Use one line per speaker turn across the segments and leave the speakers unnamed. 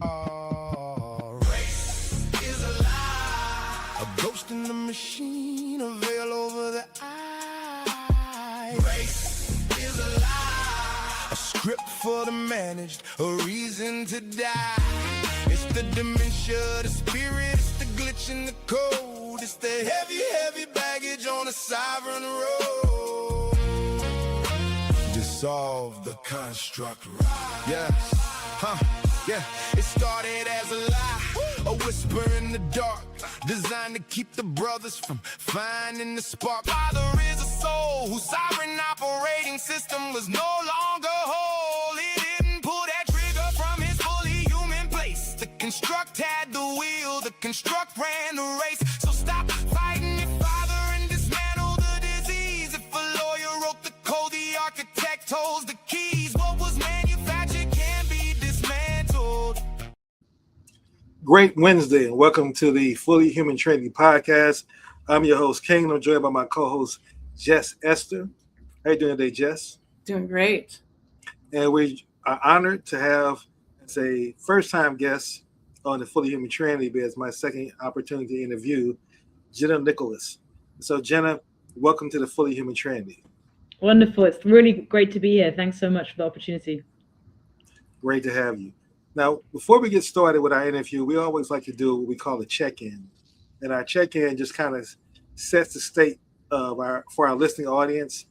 Race is a lie, a ghost in the machine, a veil over the eye. Race is a lie, a script for the managed, a reason to die. It's the dementia, the spirit, it's the glitch in the code. It's the heavy, heavy baggage on a sovereign road. Dissolve the construct, right? Yeah, yeah. It started as a lie, a whisper in the dark, designed to keep the brothers from finding the spark. Father is a soul whose sovereign operating system was no longer whole. It didn't pull that trigger from his fully human place. The construct had the wheel, the construct ran the race. So stop fighting your father and dismantle the disease. If a lawyer wrote the code, the architect holds the keys. What was manufactured can be dismantled.
Great Wednesday, and welcome to the Fully Human Trinity podcast. I'm your host, King. I'm joined by my co-host, Jess-Esther. How you doing today, Jess?
Doing great.
And we are honored to have as a first-time guest on the Fully Human Trinity, but it's my second opportunity to interview Jenna Nicholas. So, Jenna, welcome to the Fully Human Trinity.
Wonderful. It's really great to be here. Thanks so much for the opportunity.
Great to have you. Now, before we get started with our interview, we always like to do what we call a check-in. And our check-in just kind of sets the state of for our listening audience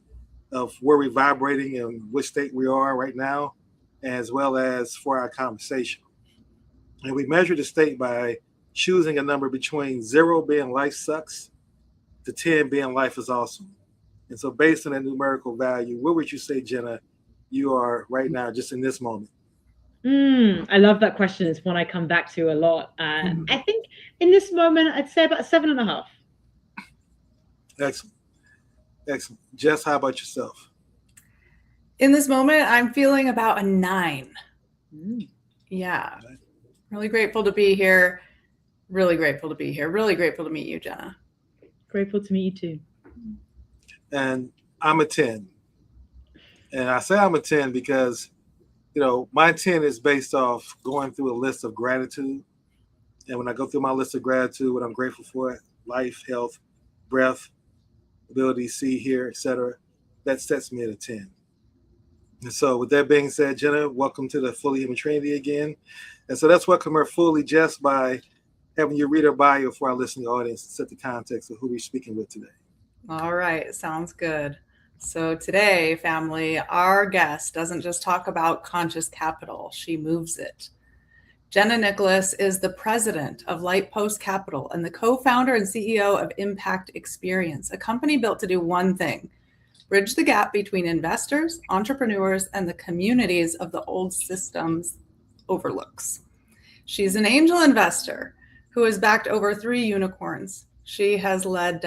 of where we're vibrating and which state we are right now, as well as for our conversation. And we measure the state by choosing a number between 0 being life sucks to 10 being life is awesome. And so based on that numerical value, where would you say, Jenna, you are right now, just in this moment?
I love that question. It's one I come back to a lot. I think in this moment, I'd say about 7.5.
Excellent. Excellent. Jess, how about yourself?
In this moment, I'm feeling about a 9. Yeah. Really grateful to be here. Really grateful to be here. Really grateful to meet you, Jenna.
Grateful to meet you too.
And I'm a 10. And I say I'm a 10 because, you know, my 10 is based off going through a list of gratitude. And when I go through my list of gratitude, what I'm grateful for, life, health, breath, ability to see, hear, etc., that sets me at a 10. And so with that being said, Jenna, welcome to the Fully Human Trinity again. And so let's welcome her fully, Jess, by having you read her bio for our listening audience and set the context of who we're speaking with today.
All right. Sounds good. So today, family, our guest doesn't just talk about conscious capital. She moves it. Jenna Nicholas is the president of LightPost Capital and the co-founder and CEO of Impact Experience, a company built to do one thing: bridge the gap between investors, entrepreneurs, and the communities of the old systems overlooks. She's an angel investor who has backed over 3 unicorns. She has led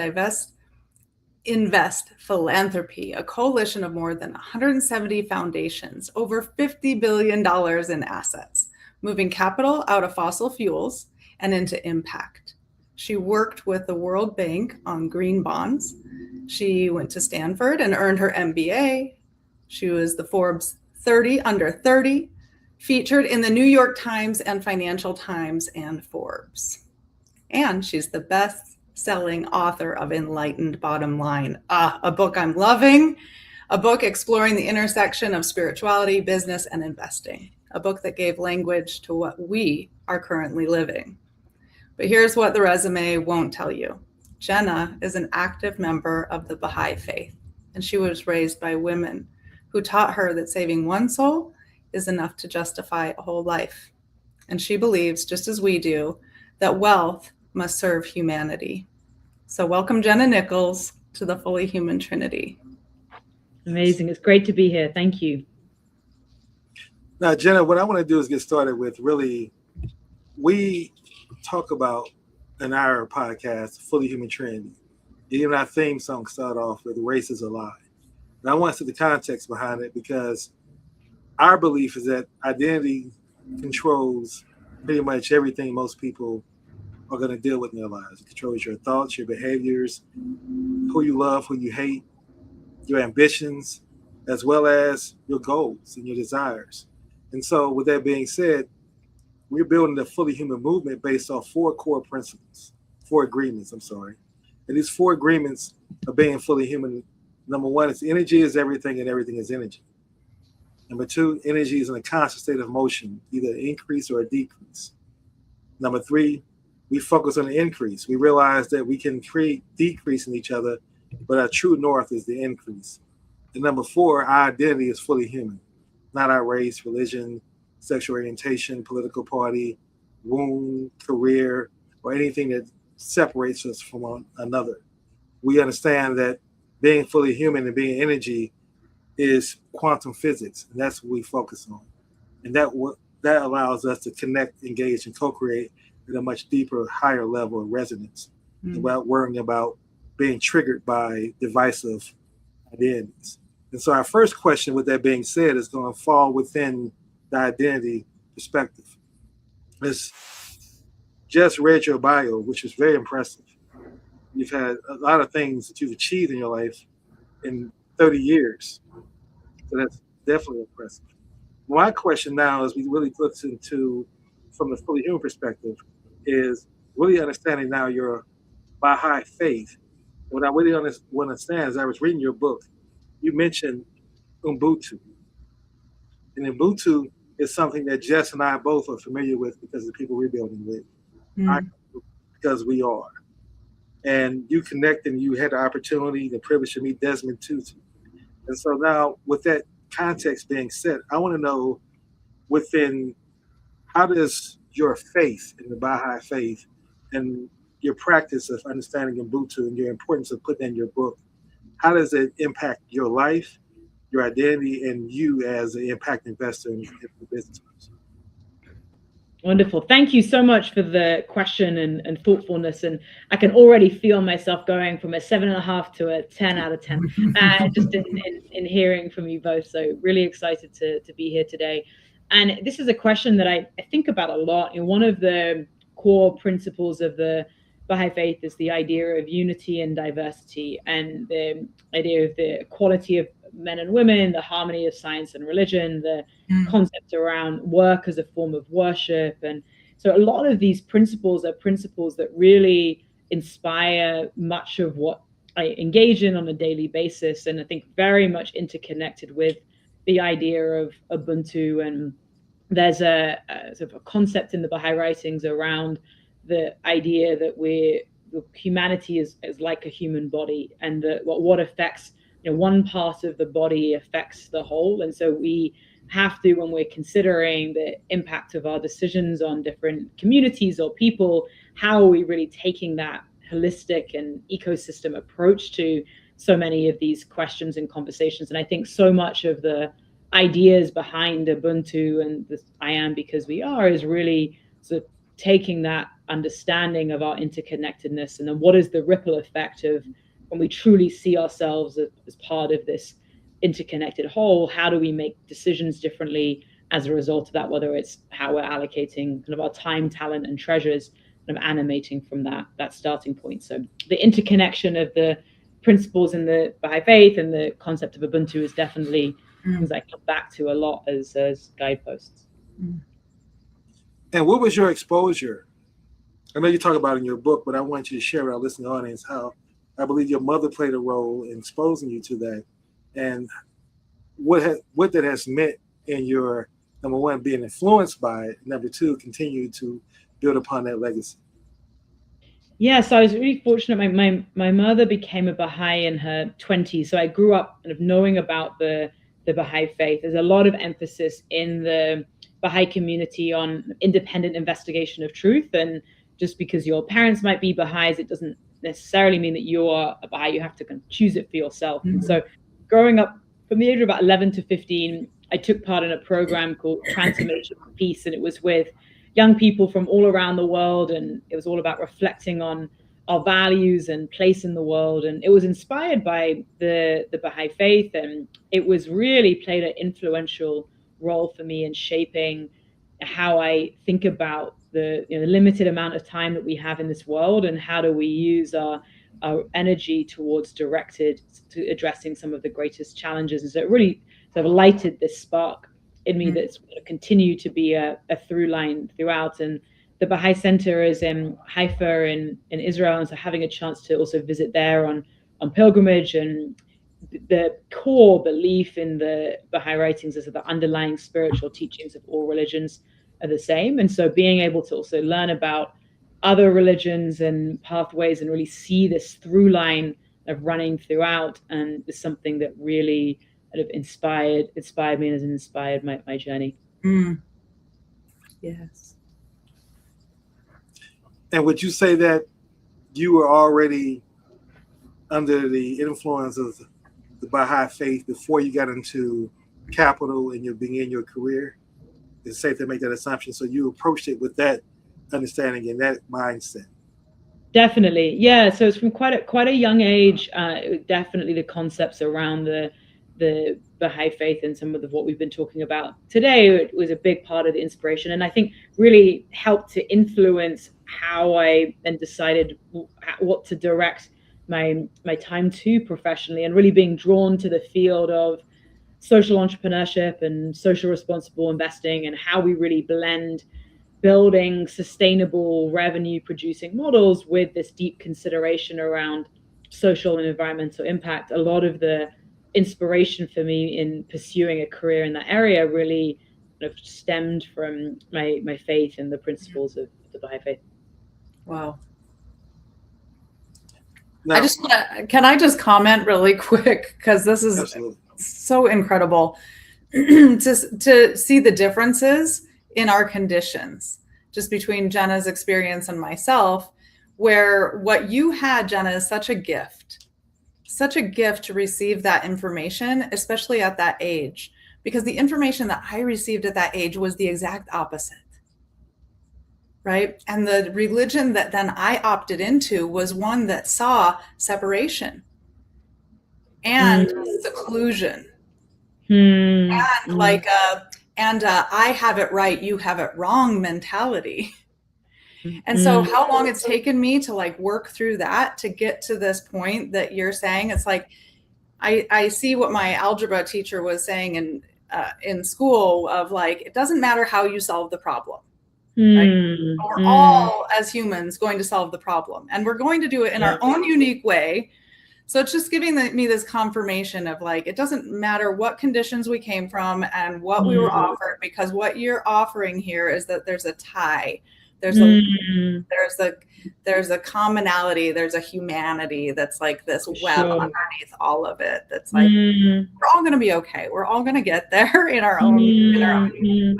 Invest Philanthropy, a coalition of more than 170 foundations, over $50 billion in assets, moving capital out of fossil fuels and into impact. She worked with the World Bank on green bonds. She went to Stanford and earned her MBA. She was the Forbes 30 under 30, featured in the New York Times and Financial Times and Forbes. And she's the best-selling author of Enlightened Bottom Line, a book I'm loving, a book exploring the intersection of spirituality, business, and investing, a book that gave language to what we are currently living. But here's what the resume won't tell you. Jenna is an active member of the Baha'i faith, and she was raised by women who taught her that saving one soul is enough to justify a whole life. And she believes, just as we do, that wealth must serve humanity. So welcome, Jenna Nicholas, to the Fully Human Trinity.
Amazing. It's great to be here. Thank you.
Now, Jenna, what I want to do is get started with really, we talk about in our podcast, Fully Human Trinity. Even our theme song start off with race is a lie. And I want to set the context behind it because our belief is that identity controls pretty much everything most people are going to deal with in their lives. It controls your thoughts, your behaviors, who you love, who you hate, your ambitions, as well as your goals and your desires. And so with that being said, we're building the fully human movement based off four agreements, And these four agreements of being fully human, number one is energy is everything and everything is energy. Number two, energy is in a constant state of motion, either an increase or a decrease. Number three, we focus on the increase. We realize that we can create decrease in each other, but our true north is the increase. And number four, our identity is fully human, not our race, religion, sexual orientation, political party, womb, career, or anything that separates us from one another. We understand that being fully human and being energy is quantum physics, and that's what we focus on. And that allows us to connect, engage, and co-create at a much deeper, higher level of resonance without worrying about being triggered by divisive identities. And so our first question, with that being said, is going to fall within the identity perspective. It's just read your bio, which is very impressive. You've had a lot of things that you've achieved in your life in 30 years. So that's definitely impressive. My question now, as we really look into, from the fully human perspective, is really understanding now your Baha'i faith. What I really want to understand, as I was reading your book, you mentioned Ubuntu. And Ubuntu is something that Jess and I both are familiar with because of the people we're building with. Because we are. And you connected and you had the opportunity, the privilege to meet Desmond Tutu. And so now, with that context being set, I want to know, within, how does your faith in the Baha'i faith and your practice of understanding Ubuntu and your importance of putting in your book, how does it impact your life, your identity, and you as an impact investor in the business?
Wonderful. Thank you so much for the question and thoughtfulness. And I can already feel myself going from a 7.5 to a 10 out of 10, just in hearing from you both. So really excited to be here today. And this is a question that I think about a lot. And one of the core principles of the Baha'i faith is the idea of unity and diversity, and the idea of the equality of men and women, the harmony of science and religion, the concept around work as a form of worship. And so a lot of these principles are principles that really inspire much of what I engage in on a daily basis, and I think very much interconnected with the idea of Ubuntu. And there's a sort of a concept in the Baha'i writings around the idea that humanity is like a human body, and that what affects one part of the body affects the whole. And so we have to, when we're considering the impact of our decisions on different communities or people, how are we really taking that holistic and ecosystem approach to so many of these questions and conversations. And I think so much of the ideas behind Ubuntu and this I am because we are is really sort of taking that understanding of our interconnectedness, and then what is the ripple effect of when we truly see ourselves as part of this interconnected whole. How do we make decisions differently as a result of that, whether it's how we're allocating kind of our time, talent, and treasures, kind of animating from that starting point. So the interconnection of the principles in the Baha'i faith and the concept of Ubuntu is definitely things I come back to a lot as guideposts.
And what was your exposure? I know you talk about it in your book, but I want you to share with our listening audience how I believe your mother played a role in exposing you to that, and what that has meant in your, number one, being influenced by it, number two, continue to build upon that legacy.
Yeah, so I was really fortunate. My mother became a Baha'i in her 20s, so I grew up kind of knowing about the Baha'i faith. There's a lot of emphasis in the Baha'i community on independent investigation of truth, and just because your parents might be Baha'is, it doesn't necessarily mean that you're a Baha'i. You have to kind of choose it for yourself. And so growing up from the age of about 11 to 15, I took part in a program called Transformation for Peace, and it was with young people from all around the world, and it was all about reflecting on our values and place in the world. And it was inspired by the Baha'i faith, and it was really played an influential role for me in shaping how I think about the limited amount of time that we have in this world, and how do we use our energy directed to addressing some of the greatest challenges. And so it really sort of lighted this spark in me that's going to continue to be a through line throughout. And the Baha'i Center is in Haifa in Israel, and so having a chance to also visit there on pilgrimage, and the core belief in the Baha'i writings is that the underlying spiritual teachings of all religions are the same. And so being able to also learn about other religions and pathways and really see this through line of running throughout, and is something that really kind of inspired me and has inspired my journey.
Yes.
And would you say that you were already under the influence of the Baha'i faith before you got into capital and you began your career? It's safe to make that assumption. So you approached it with that understanding and that mindset.
Definitely, yeah. So it's from quite a young age. Definitely the concepts around the Baha'i faith and some of what we've been talking about today, it was a big part of the inspiration, and I think really helped to influence how I then decided what to direct my time to professionally, and really being drawn to the field of social entrepreneurship and social responsible investing, and how we really blend building sustainable revenue producing models with this deep consideration around social and environmental impact. A lot of the inspiration for me in pursuing a career in that area really kind of stemmed from my faith and the principles of the Baha'i faith.
Wow.
Now,
Can I just comment really quick, because this is
absolutely
so incredible to see the differences in our conditions just between Jenna's experience and myself, where what you had, Jenna, is such a gift to receive that information, especially at that age, because the information that I received at that age was the exact opposite. Right? And the religion that then I opted into was one that saw separation and seclusion and I have it right, you have it wrong mentality. And so how long it's taken me to like work through that to get to this point that you're saying, it's like, I see what my algebra teacher was saying in school of like, it doesn't matter how you solve the problem. Right? We're all, as humans, going to solve the problem, and we're going to do it in our own unique way. So it's just giving me this confirmation of like, it doesn't matter what conditions we came from and what we were offered, because what you're offering here is that there's a tie, there's a commonality, there's a humanity that's like this web underneath all of it. That's like, we're all going to be okay. We're all going to get there in our own way.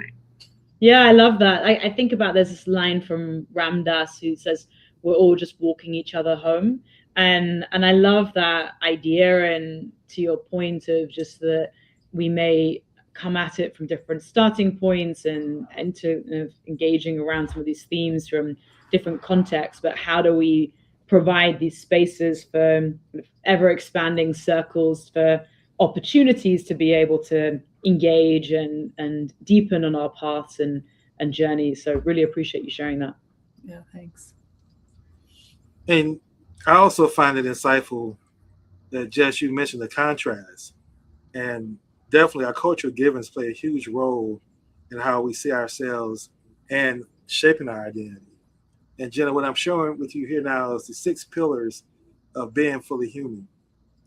Yeah, I love that. I think about, there's this line from Ram Dass who says, we're all just walking each other home. And I love that idea. And to your point of just that we may come at it from different starting points and to engaging around some of these themes from different contexts, but how do we provide these spaces for ever expanding circles, for opportunities to be able to engage and deepen on our paths and journeys. So really appreciate you sharing that.
Yeah, thanks.
And I also find it insightful that, Jess, you mentioned the contrast, and definitely our cultural givens play a huge role in how we see ourselves and shaping our identity. And Jenna, what I'm showing with you here now is the 6 pillars of being fully human.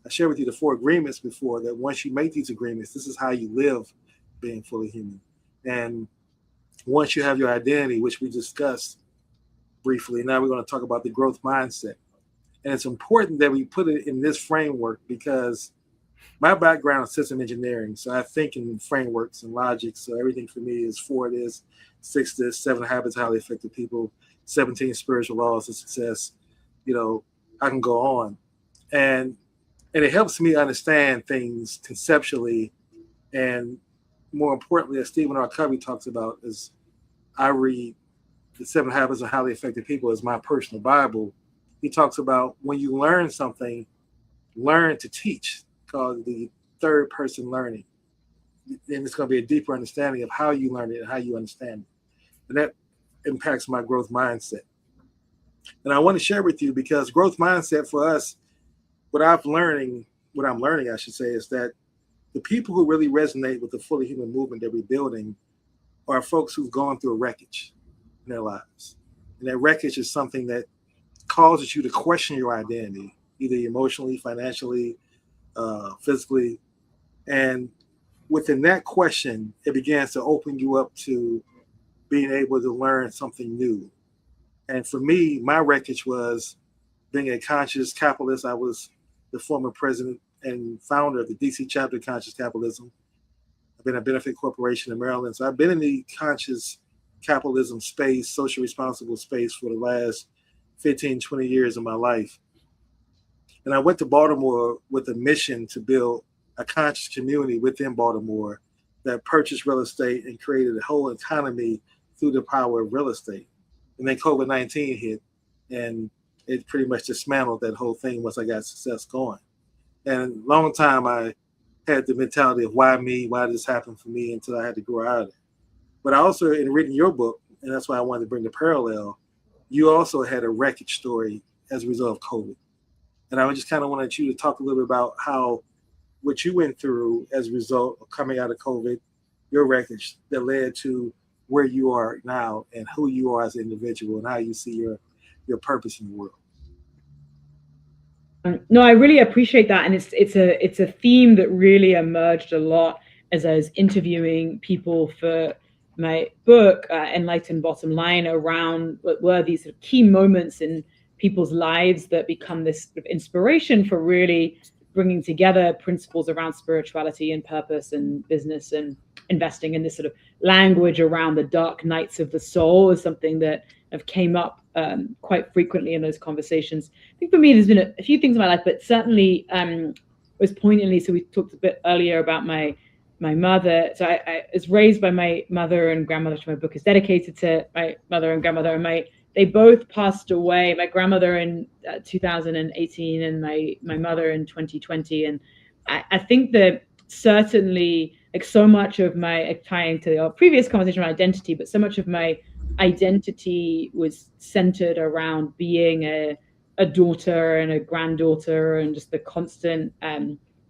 I shared with you the 4 agreements before, that once you make these agreements, this is how you live being fully human. And once you have your identity, which we discussed briefly, now we're going to talk about the growth mindset. And it's important that we put it in this framework, because my background is system engineering. So I think in frameworks and logic. So everything for me is 4 this, 6 this, 7 habits of highly effective people, 17 spiritual laws of success. You know, I can go on. And it helps me understand things conceptually. And more importantly, as Stephen R. Covey talks about, is I read the 7 Habits of Highly Effective People as my personal Bible. He talks about when you learn something, learn to teach, called the third person learning. Then it's going to be a deeper understanding of how you learn it and how you understand it. And that impacts my growth mindset. And I want to share with you, because growth mindset for us, what I'm learning, I should say, is that the people who really resonate with the fully human movement that we're building are folks who've gone through a wreckage in their lives. And that wreckage is something that causes you to question your identity, either emotionally, financially, physically. And within that question, it begins to open you up to being able to learn something new. And for me, my wreckage was being a conscious capitalist. I was the former president and founder of the DC chapter of Conscious Capitalism. I've been a benefit corporation in Maryland. So I've been in the conscious capitalism space, social responsible space for the last 15, 20 years of my life. And I went to Baltimore with a mission to build a conscious community within Baltimore that purchased real estate and created a whole economy through the power of real estate. And then COVID-19 hit, and it pretty much dismantled that whole thing once I got success going. And a long time I had the mentality of why me, why did this happen for me, until I had to grow out of it. But I also, in reading your book, and that's why I wanted to bring the parallel, you also had a wreckage story as a result of COVID. And I just kind of wanted you to talk a little bit about how what you went through as a result of coming out of COVID, your wreckage that led to where you are now and who you are as an individual and how you see your purpose in the world.
No, I really appreciate that, and it's a theme that really emerged a lot as I was interviewing people for my book, Enlightened Bottom Line, around what were these sort of key moments in people's lives that become this sort of inspiration for really bringing together principles around spirituality and purpose and business and investing. In this sort of language around the dark nights of the soul is something that have came up quite frequently in those conversations. I think for me, there's been a few things in my life, but certainly was poignantly, so we talked a bit earlier about my mother. So I was raised by my mother and grandmother, which my book is dedicated to my mother and grandmother. And they both passed away, my grandmother in 2018 and my mother in 2020. And I think that certainly, like, so much of my, tying to our previous conversation on identity, but so much of my identity was centered around being a daughter and a granddaughter, and just the constant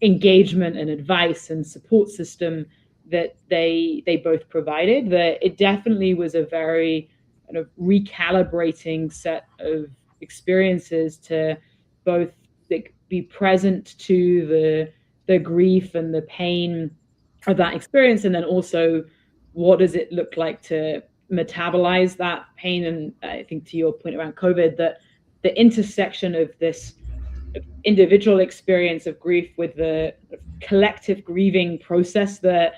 engagement and advice and support system that they both provided. That it definitely was a very kind of recalibrating set of experiences to both, like, be present to the grief and the pain of that experience, and then also what does it look like to metabolize that pain. And I think, to your point around COVID, that the intersection of this individual experience of grief with the collective grieving process that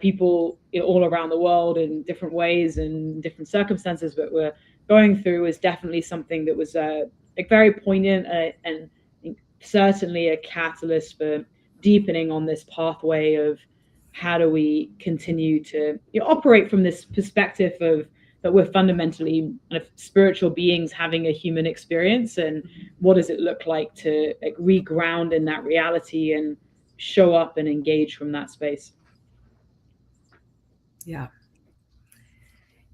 people all around the world in different ways and different circumstances but were going through is definitely something that was like very poignant and certainly a catalyst for deepening on this pathway of how do we continue to operate from this perspective of that we're fundamentally kind of spiritual beings having a human experience, and what does it look like to, like, reground in that reality and show up and engage from that space.
Yeah,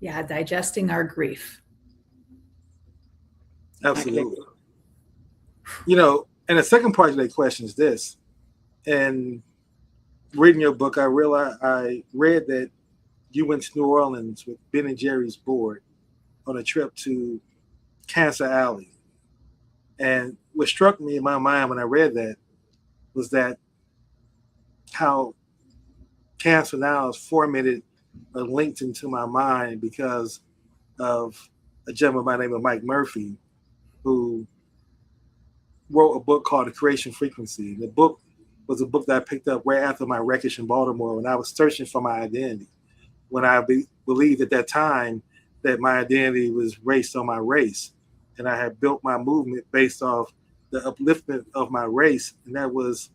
digesting our grief.
Absolutely. And the second part of that question is this. And reading your book, I read that you went to New Orleans with Ben and Jerry's board on a trip to Cancer Alley. And what struck me in my mind when I read that was that how cancer now is formatted or linked into my mind because of a gentleman by the name of Mike Murphy, who wrote a book called The Creation Frequency. And the book was a book that I picked up right after my wreckage in Baltimore when I was searching for my identity. When I believed at that time that my identity was based on my race. And I had built my movement based off the upliftment of my race. And that was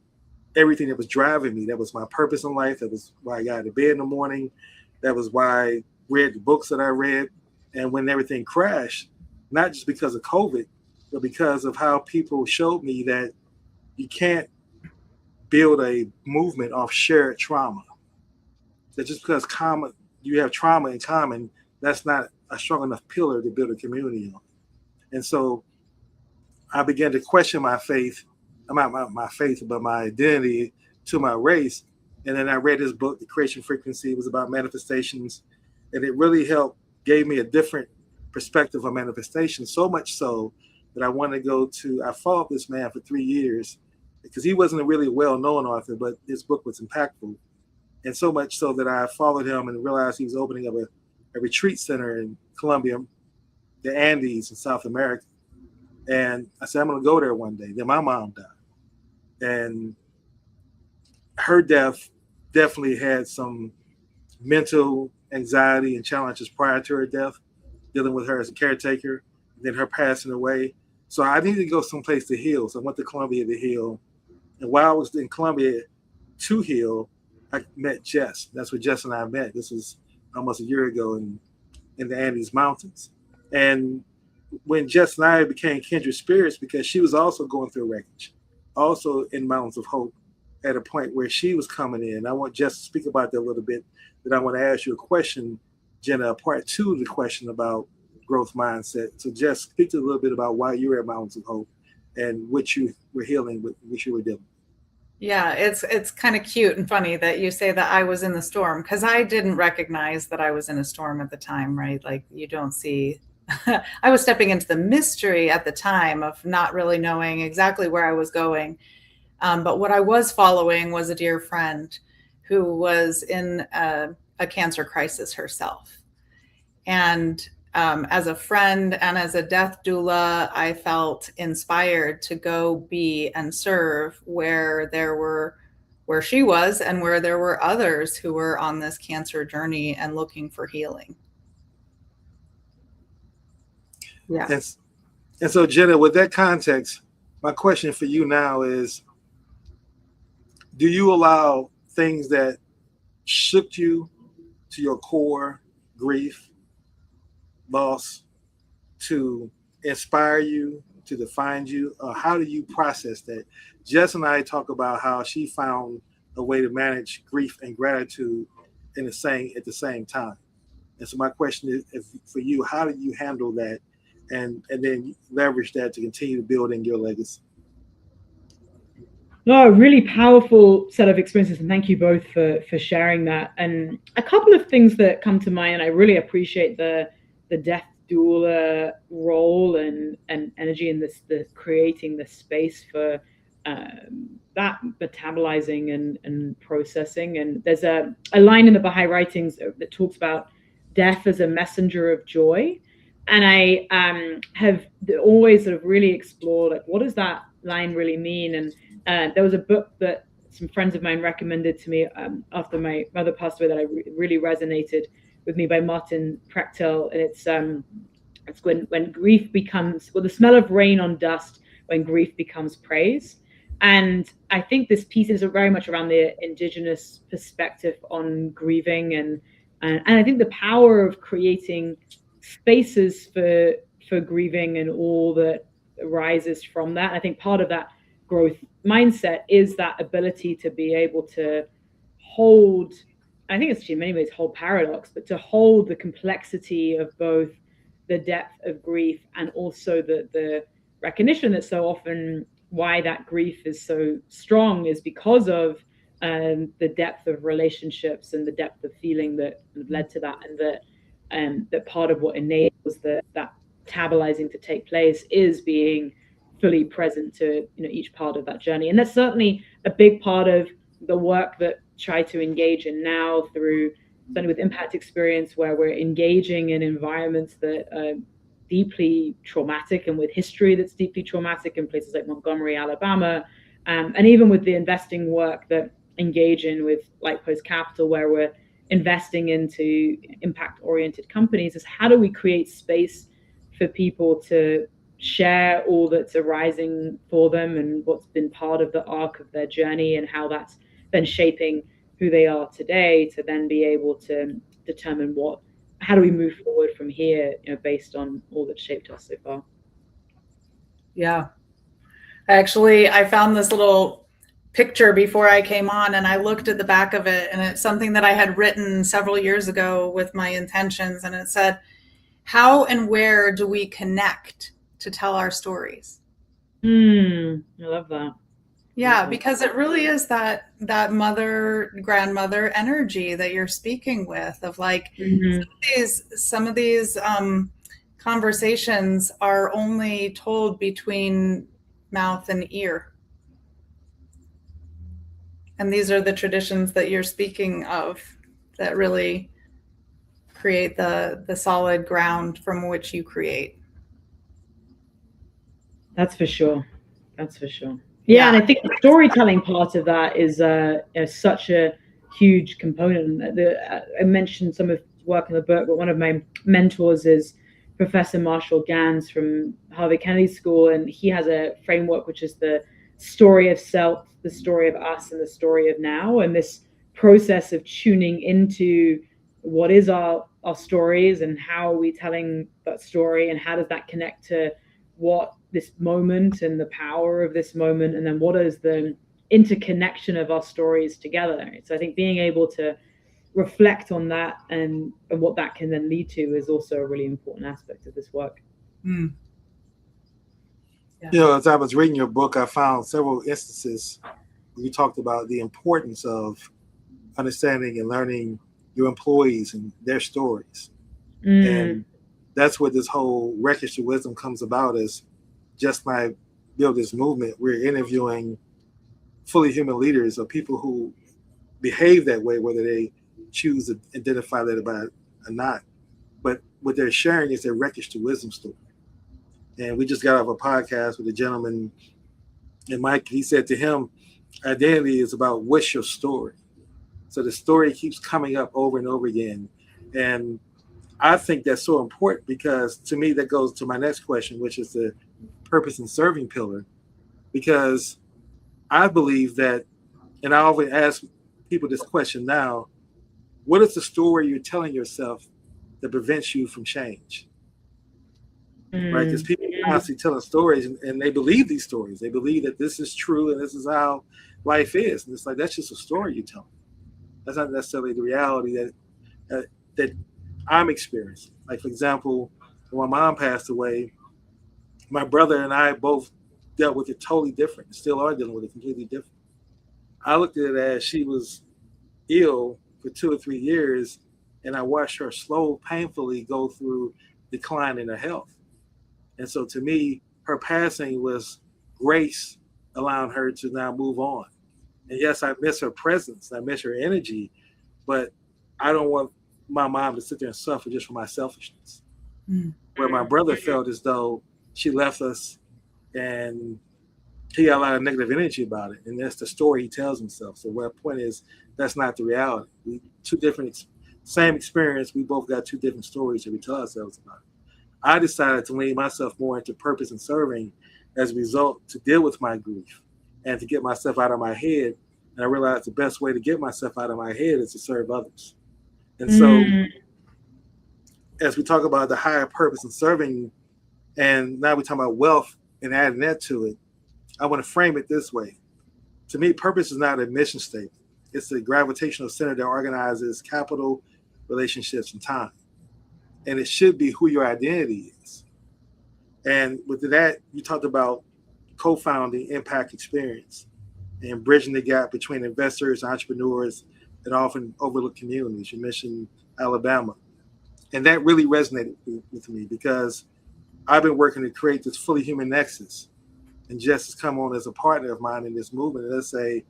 everything that was driving me. That was my purpose in life. That was why I got out of bed in the morning. That was why I read the books that I read. And when everything crashed, not just because of COVID, but because of how people showed me that you can't build a movement off shared trauma. That just because you have trauma in common, that's not a strong enough pillar to build a community on. And so I began to question my faith, not my faith, but my identity to my race. And then I read his book, The Creation Frequency. It was about manifestations. And it really gave me a different perspective on manifestation, so much so that I followed this man for 3 years because he wasn't a really well-known author, but his book was impactful. And so much so that I followed him and realized he was opening up a retreat center in Colombia, the Andes in South America. And I said, I'm going to go there one day. Then my mom died. And her death definitely had some mental anxiety and challenges prior to her death, dealing with her as a caretaker, and then her passing away. So I needed to go someplace to heal. So I went to Colombia to heal. And while I was in Colombia to heal, I met Jess. That's where Jess and I met. This was almost a year ago in the Andes Mountains. And when Jess and I became kindred spirits, because she was also going through wreckage, also in Mountains of Hope, at a point where she was coming in. I want Jess to speak about that a little bit. Then I want to ask you a question, Jenna, part 2 of the question about growth mindset. So Jess, speak to a little bit about why you were at Mountains of Hope and what you were healing, what you were doing.
Yeah, it's kind of cute and funny that you say that I was in the storm, because I didn't recognize that I was in a storm at the time, right? Like, you don't see, I was stepping into the mystery at the time of not really knowing exactly where I was going. But what I was following was a dear friend who was in a cancer crisis herself. And as a friend and as a death doula, I felt inspired to go be and serve where she was and where there were others who were on this cancer journey and looking for healing. Yeah.
And so, Jenna, with that context, my question for you now is, do you allow things that shook you to your core, grief, loss, to inspire you, to define you? How do you process that? Jess and I talk about how she found a way to manage grief and gratitude at the same time. And so my question is for you, how do you handle that and then leverage that to continue building your legacy?
No, a really powerful set of experiences, and thank you both for sharing that. And a couple of things that come to mind, I really appreciate the death doula role and energy in the creating the space for that metabolizing and processing. And there's a line in the Baha'i writings that talks about death as a messenger of joy. And I have always sort of really explored, like, what does that line really mean? And there was a book that some friends of mine recommended to me after my mother passed away that really resonated with me, by Martin Prechtel. And it's when grief becomes, the smell of rain on dust, when grief becomes praise. And I think this piece is very much around the indigenous perspective on grieving, and I think the power of creating spaces for grieving and all that arises from that. I think part of that growth mindset is that ability to be able to hold, I think it's in many ways whole paradox, but to hold the complexity of both the depth of grief and also the recognition that so often why that grief is so strong is because of the depth of relationships and the depth of feeling that led to that, and that part of what enables that metabolizing to take place is being fully present to each part of that journey. And that's certainly a big part of the work that I try to engage in now, through certainly with impact experience, where we're engaging in environments that are deeply traumatic and with history that's deeply traumatic in places like Montgomery, Alabama, and even with the investing work that engage in with LightPost Capital, where we're investing into impact-oriented companies, is how do we create space for people to share all that's arising for them and what's been part of the arc of their journey, and how that's then shaping who they are today, to then be able to determine how do we move forward from here, based on all that's shaped us so far.
Yeah. Actually, I found this little picture before I came on, and I looked at the back of it, and it's something that I had written several years ago with my intentions. And it said, how and where do we connect to tell our stories?
I love that.
Yeah, because it really is that mother, grandmother energy that you're speaking with, of like some of these conversations are only told between mouth and ear. And these are the traditions that you're speaking of that really create the solid ground from which you create.
That's for sure. That's for sure. Yeah, and I think the storytelling part of that is such a huge component. I mentioned some of his work in the book, but one of my mentors is Professor Marshall Gans from Harvard Kennedy School, and he has a framework which is the story of self, the story of us, and the story of now. And this process of tuning into what is our stories and how are we telling that story, and how does that connect to what this moment and the power of this moment, and then what is the interconnection of our stories together. So I think being able to reflect on that and what that can then lead to is also a really important aspect of this work.
Mm.
Yeah. You know, as I was reading your book, I found several instances where you talked about the importance of understanding and learning your employees and their stories. And that's what this whole wreckage to wisdom comes about. Is just my build this movement, we're interviewing fully human leaders or people who behave that way, whether they choose to identify that about or not. But what they're sharing is their wreckage to wisdom story. And we just got off a podcast with a gentleman, and Mike, he said to him, identity is about what's your story. So the story keeps coming up over and over again. And I think that's so important, because to me, that goes to my next question, which is the purpose and serving pillar. Because I believe that, and I often ask people this question now, what is the story you're telling yourself that prevents you from change? Right? Because people are constantly telling stories, and they believe these stories. They believe that this is true and this is how life is. And it's like, that's just a story you're telling. That's not necessarily the reality that I'm experiencing. Like, for example, when my mom passed away, my brother and I both dealt with it totally different, still are dealing with it completely different. I looked at it as she was ill for 2 or 3 years, and I watched her painfully go through decline in her health. And so to me, her passing was grace allowing her to now move on. And yes, I miss her presence, I miss her energy, but I don't want my mom to sit there and suffer just for my selfishness. Where my brother felt as though she left us and he got a lot of negative energy about it. And that's the story he tells himself. So my point is, that's not the reality. Same experience, we both got 2 different stories that we tell ourselves about it. I decided to lean myself more into purpose and serving as a result, to deal with my grief and to get myself out of my head. And I realized the best way to get myself out of my head is to serve others. And so as we talk about the higher purpose and serving, and now we're talking about wealth and adding that to it, I want to frame it this way. To me, purpose is not a mission statement. It's a gravitational center that organizes capital, relationships, and time. And it should be who your identity is. And with that, you talked about co-founding Impact Experience and bridging the gap between investors, entrepreneurs, and often overlooked communities. You mentioned Alabama. And that really resonated with me, because I've been working to create this fully human nexus. And Jess has come on as a partner of mine in this movement. And it's a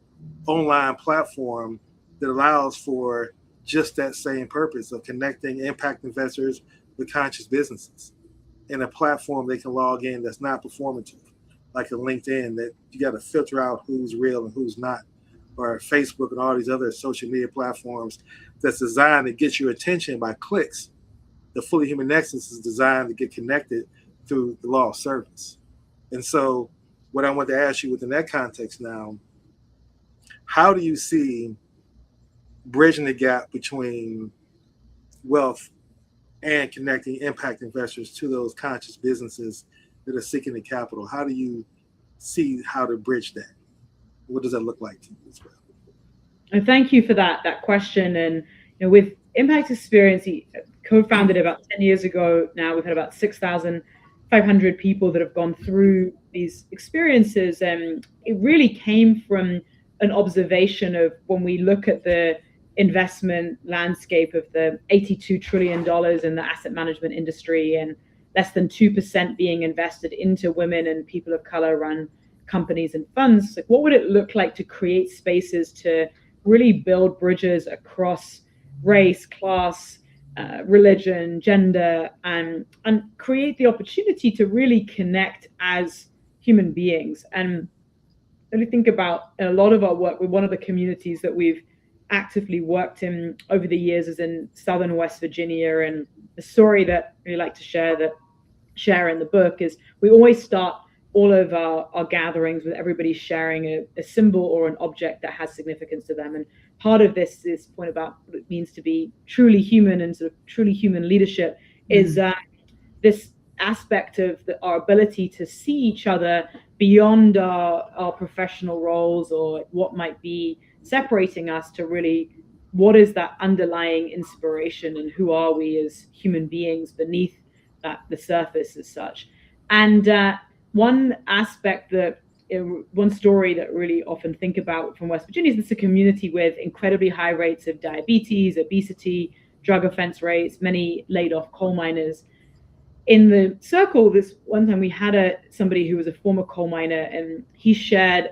online platform that allows for just that same purpose of connecting impact investors with conscious businesses in a platform they can log in that's not performative, like a LinkedIn that you got to filter out who's real and who's not, or Facebook and all these other social media platforms that's designed to get your attention by clicks. The Fully Human Nexus is designed to get connected through the law of service. And so what I want to ask you within that context now, how do you see bridging the gap between wealth and connecting impact investors to those conscious businesses that are seeking the capital? How do you see how to bridge that? What does that look like to you as well?
And thank you for that question. And with Impact Experience, he co-founded about 10 years ago now. We've had about 6,500 people that have gone through these experiences, it really came from an observation of when we look at the investment landscape of the $82 trillion in the asset management industry, and less than 2% being invested into women and people of color run companies and funds. Like, what would it look like to create spaces to really build bridges across race, class, religion, gender, and create the opportunity to really connect as human beings? And when we think about a lot of our work with one of the communities that we've actively worked in over the years is in Southern West Virginia. And the story that we like to share in the book is we always start all of our gatherings with everybody sharing a symbol or an object that has significance to them. And part of this point about what it means to be truly human and sort of truly human leadership is this aspect of our ability to see each other beyond our professional roles or what might be separating us, to really what is that underlying inspiration and who are we as human beings beneath the surface as such. And one aspect one story that really often think about from West Virginia is this is a community with incredibly high rates of diabetes, obesity, drug offense rates, many laid off coal miners. In the circle, this one time we had somebody who was a former coal miner, and he shared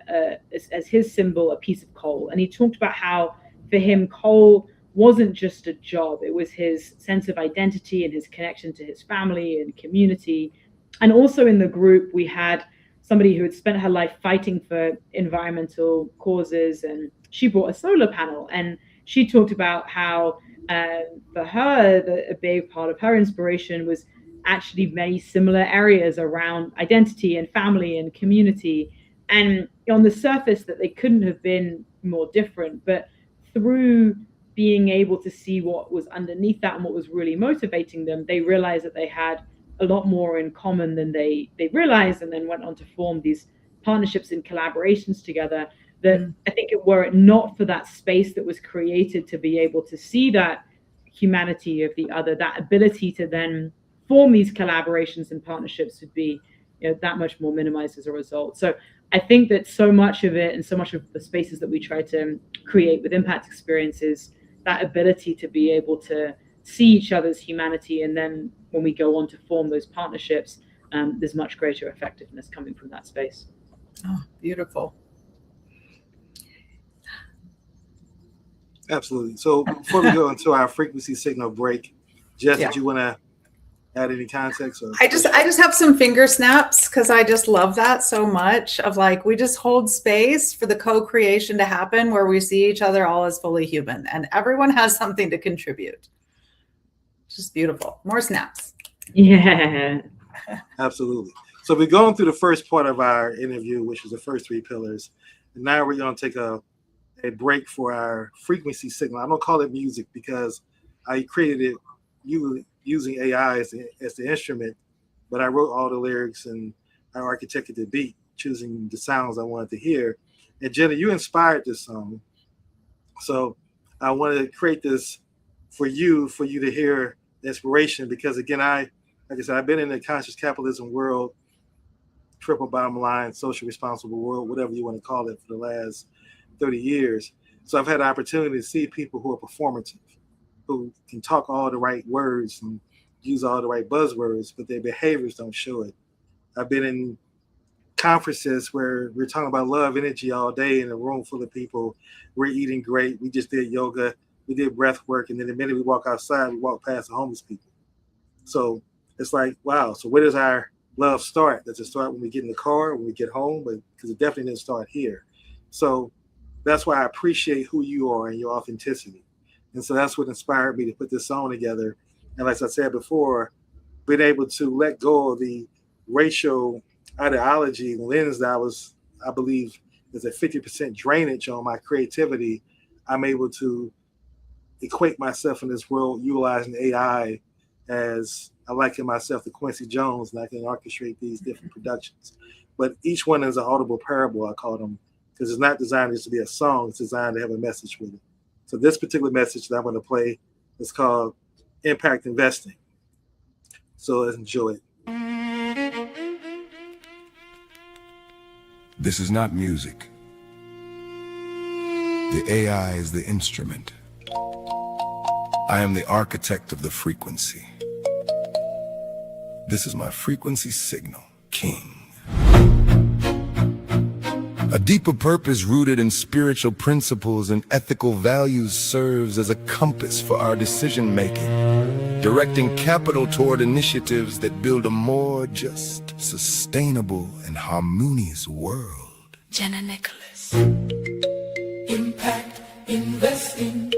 as his symbol a piece of coal. And he talked about how for him, coal wasn't just a job. It was his sense of identity and his connection to his family and community. And also in the group, we had somebody who had spent her life fighting for environmental causes, and she brought a solar panel. And she talked about how for her, a big part of her inspiration was actually many similar areas around identity and family and community. And on the surface that they couldn't have been more different, but through being able to see what was underneath that and what was really motivating them, they realized that they had a lot more in common than they realized, and then went on to form these partnerships and collaborations together that I think were it not for that space that was created to be able to see that humanity of the other, that ability to then form these collaborations and partnerships would be that much more minimized as a result. So I think that so much of it and so much of the spaces that we try to create with impact experiences, that ability to be able to see each other's humanity, and then when we go on to form those partnerships, there's much greater effectiveness coming from that space.
Oh, beautiful.
Absolutely. So before we go into our frequency signal break, Jess, did you want to add any context? Or
I just have some finger snaps because I just love that so much, of like, we just hold space for the co-creation to happen where we see each other all as fully human and everyone has something to contribute. Just beautiful. More snaps.
Yeah.
Absolutely. So we're going through the first part of our interview, which is the first three pillars. And now we're going to take a break for our frequency signal. I don't call it music because I created it using AI as the instrument, but I wrote all the lyrics and I architected the beat, choosing the sounds I wanted to hear. And Jenna, you inspired this song. So I wanted to create this for you to hear inspiration, because again, like I said, I've been in the conscious capitalism world, triple bottom line, social responsible world, whatever you want to call it, for the last 30 years. So I've had the opportunity to see people who are performative, who can talk all the right words and use all the right buzzwords, but their behaviors don't show it. I've been in conferences where we're talking about love energy all day in a room full of people. We're eating great. We just did yoga. We did breath work. And then the minute we walk outside, we walk past the homeless people. So it's like, wow. So where does our love start? Does it start when we get in the car, when we get home? But because it definitely didn't start here. So that's why I appreciate who you are and your authenticity. And so that's what inspired me to put this song together. And like I said before, being able to let go of the racial ideology lens that I believe is a 50% drainage on my creativity. I'm able to equate myself in this world utilizing AI as I liken myself to Quincy Jones, and I can orchestrate these different productions. But each one is an audible parable, I call them, because it's not designed just to be a song, it's designed to have a message with it. So this particular message that I'm going to play is called Impact Investing. So let's enjoy it.
This is not music. The AI is the instrument. I am the architect of the frequency. This is my frequency signal, King. A deeper purpose rooted in spiritual principles and ethical values serves as a compass for our decision-making, directing capital toward initiatives that build a more just, sustainable, and harmonious world.
Jenna Nicholas.
Impact investing.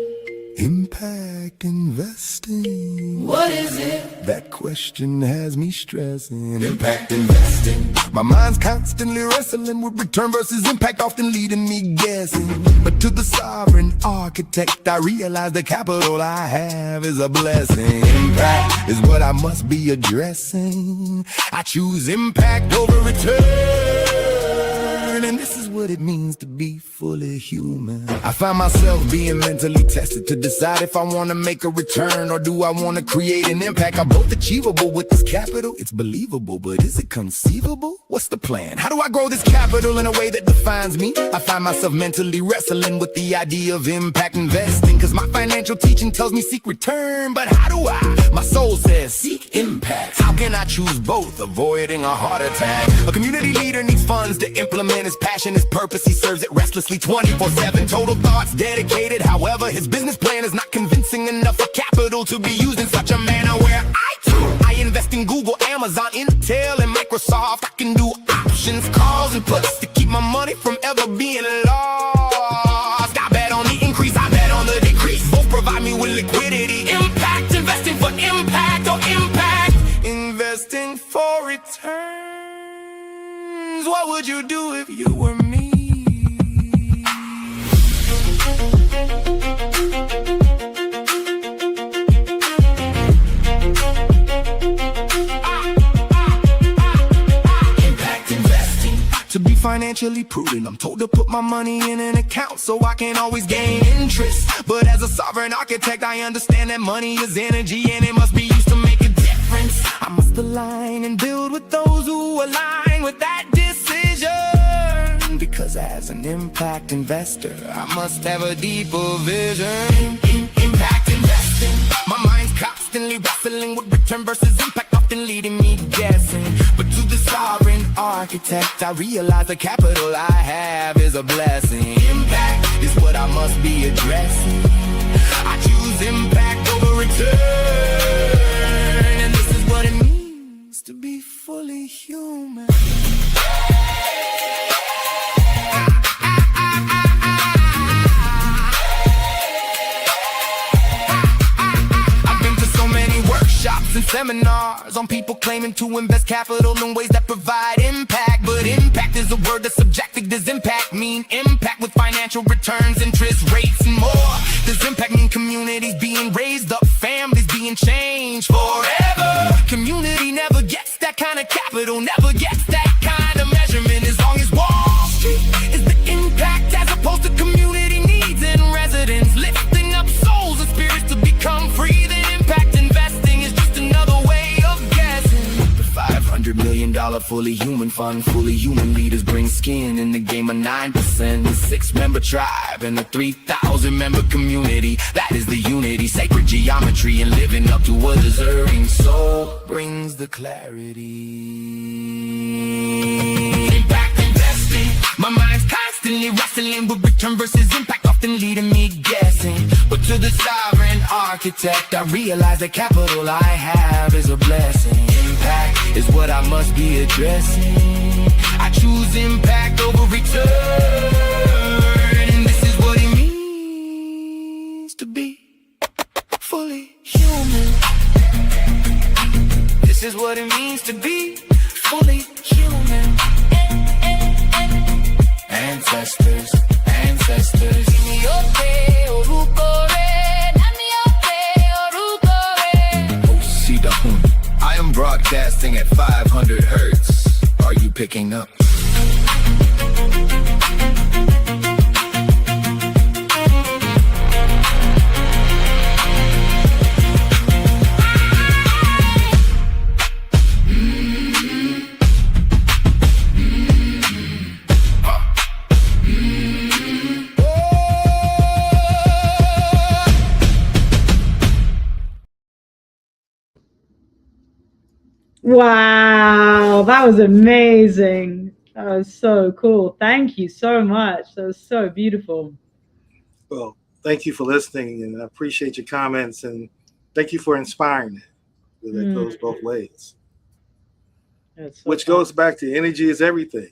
Impact investing.
What is it?
That question has me stressing. Impact investing. My mind's constantly wrestling with return versus impact, often leading me guessing. But to the sovereign architect, I realize the capital I have is a blessing. Impact is what I must be addressing. I choose impact over return, and this is what it means to be fully human. I find myself being mentally tested to decide if I want to make a return or do I want to create an impact. I'm both achievable with this capital. It's believable, but is it conceivable? What's the plan? How do I grow this capital in a way that defines me? I find myself mentally wrestling with the idea of impact investing, cause my financial teaching tells me seek return, but how do I? My soul says seek impact. How can I choose both, avoiding a heart attack? A community leader needs funds to implement his passion, his purpose. He serves it restlessly 24/7. Total thoughts dedicated. However, his business plan is not convincing enough for capital to be used in such a manner where I invest in Google, Amazon, Intel, and Microsoft. I can do options, calls, and puts to keep my money from ever being lost. I bet on the increase, I bet on the decrease. Both provide me with liquidity. Impact investing for impact, or impact investing for returns. What would you do if you were me? To be financially prudent, I'm told to put my money in an account so I can always gain interest. But as a sovereign architect, I understand that money is energy and it must be used to make a difference. I must align and build with those who align with that decision. Because as an impact investor, I must have a deeper vision. Impact investing. My mind's constantly wrestling with return versus impact, often leading me guessing. But to the sovereign architect, I realize the capital I have is a blessing. Impact is what I must be addressing. I choose impact over return, and this is what it means to be fully human. Shops and seminars on people claiming to invest capital in ways that provide impact. But impact is a word that's subjective. Does impact mean impact with financial returns, interest rates, and more? Does impact mean communities being raised up, families being changed forever? Community never gets that kind of capital, never gets that kind of measurement, as long as Wall Street is the impact as opposed to community needs and residents, lifting up souls and spirits to become free. Then impact investing is just another way of guessing. The $500 million fully human fund. Fully human leaders bring skin in the game of 9%. The 6-member tribe and the 3,000-member community. That is the unity, sacred geometry, and living up to a deserving soul brings the clarity. Impact investing. My mind's constantly wrestling with return versus impact, often leading me guessing. But to the sovereign architect, I realize the capital I have is a blessing. Impact is what I must be addressing. I choose impact over return, and this is what it means to be fully human. This is what it means to be fully human. Ancestors, ancestors. I am broadcasting at 500 hertz. Are you picking up?
Wow, that was amazing. That was so cool. Thank you so much. That was so beautiful.
Well, thank you for listening, and I appreciate your comments, and thank you for inspiring it. That goes both ways.
That's so
Which
fun.
goes back to energy is everything.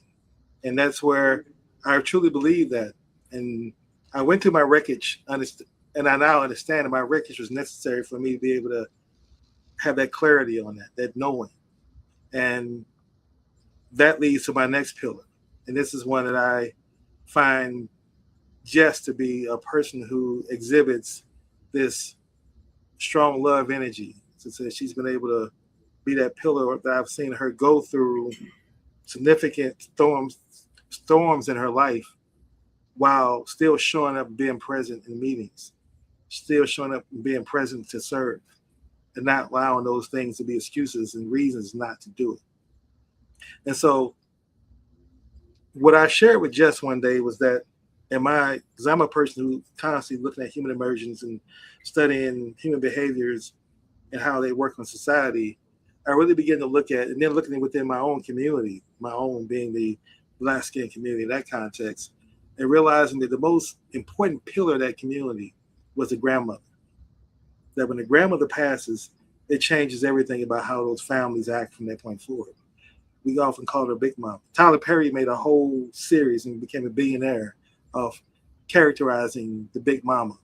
And that's where I truly believe that. And I went through my wreckage, and I now understand that my wreckage was necessary for me to be able to have that clarity on that knowing. And that leads to my next pillar. And this is one that I find Jess to be a person who exhibits this strong love energy. So she's been able to be that pillar that I've seen her go through significant storms in her life while still showing up and being present in meetings, still showing up and being present to serve, and not allowing those things to be excuses and reasons not to do it. And so what I shared with Jess one day was that because I'm a person who constantly looking at human emergence and studying human behaviors and how they work in society, I really began to look at, and then looking within my own community, my own being the Black skin community in that context, and realizing that the most important pillar of that community was the grandmother. That when the grandmother passes, it changes everything about how those families act from that point forward. We often call her Big Mom. Tyler Perry made a whole series and became a billionaire of characterizing the Big Mama,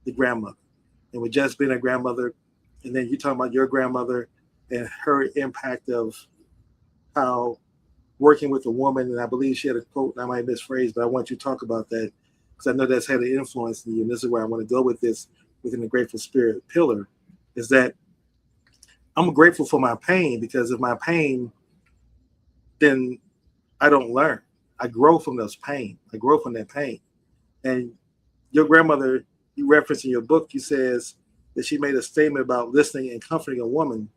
the grandmother. And with just being a grandmother, and then you talking about your grandmother and her impact of how working with a woman, and I believe she had a quote, and I might misphrase, but I want you to talk about that because I know that's had an influence in you. And this is where I want to go with this within the Grateful Spirit pillar, is that I'm grateful for my pain, because of my pain, then I don't learn. I grow from those pain. I grow from that pain. And your grandmother, you reference in your book, you says that she made a statement about listening and comforting a woman.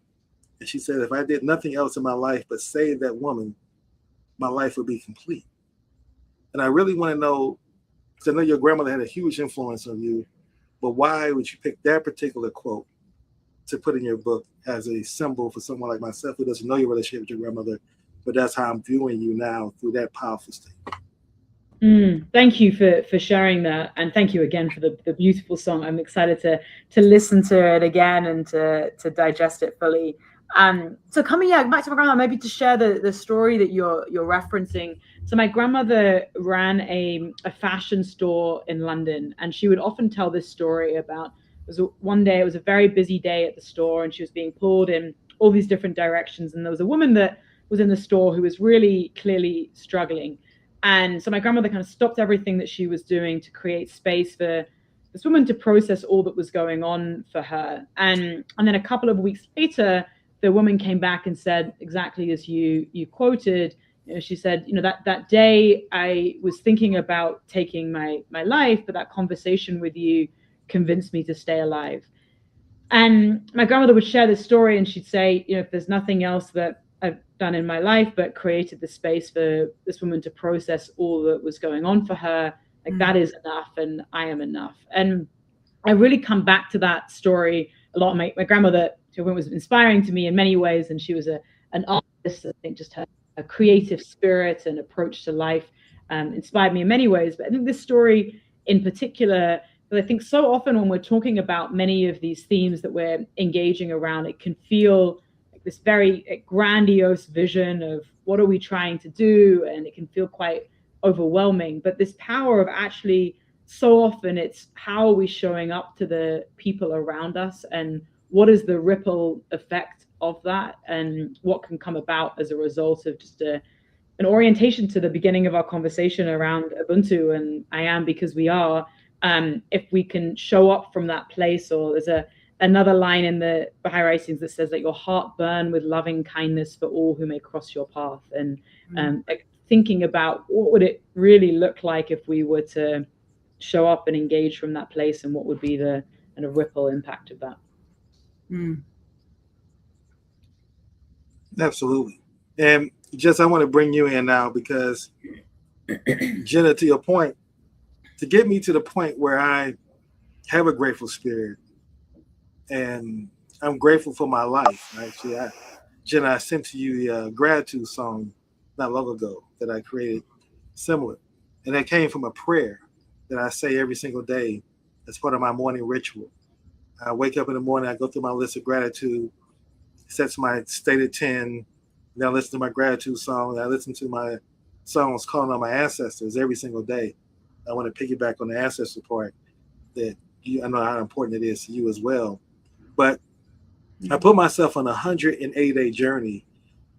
And she said, if I did nothing else in my life but save that woman, my life would be complete. And I really want to know, because I know your grandmother had a huge influence on you, but why would you pick that particular quote to put in your book as a symbol for someone like myself who doesn't know your relationship with your grandmother, but that's how I'm viewing you now through that powerful state.
Thank you for sharing that, and thank you again for the beautiful song. I'm excited to listen to it again and to digest it fully. So coming back to my grandma, maybe to share the story that you're referencing. So my grandmother ran a fashion store in London, and she would often tell this story about, one day it was a very busy day at the store, and she was being pulled in all these different directions, and there was a woman that was in the store who was really clearly struggling. And so my grandmother kind of stopped everything that she was doing to create space for this woman to process all that was going on for her. And then a couple of weeks later, the woman came back and said exactly as you quoted. She said, that day I was thinking about taking my life, but that conversation with you convinced me to stay alive. And my grandmother would share this story, and she'd say, if there's nothing else that I've done in my life but created the space for this woman to process all that was going on for her, like that is enough, and I am enough. And I really come back to that story a lot. My grandmother, who was inspiring to me in many ways, and she was an artist. I think just her creative spirit and approach to life inspired me in many ways. But I think this story in particular, but I think so often when we're talking about many of these themes that we're engaging around, it can feel like this very grandiose vision of what are we trying to do, and it can feel quite overwhelming. But this power of actually, so often it's how are we showing up to the people around us, and what is the ripple effect of that, and what can come about as a result of just an orientation to the beginning of our conversation around Ubuntu and I am because we are. If we can show up from that place, or there's another line in the Baha'i writings that says that your heart burn with loving kindness for all who may cross your path. And thinking about what would it really look like if we were to show up and engage from that place, and what would be the kind of ripple impact of that.
Absolutely. And Jess, I want to bring you in now because, Jenna, to your point, to get me to the point where I have a grateful spirit and I'm grateful for my life. Actually, I Jenna, I sent to you a gratitude song not long ago that I created similar. And that came from a prayer that I say every single day as part of my morning ritual. I wake up in the morning, I go through my list of gratitude, sets my state of 10. Then I listen to my gratitude song. I listen to my songs calling on my ancestors every single day. I want to piggyback on the ancestor part that I know how important it is to you as well. But I put myself on a 180-day journey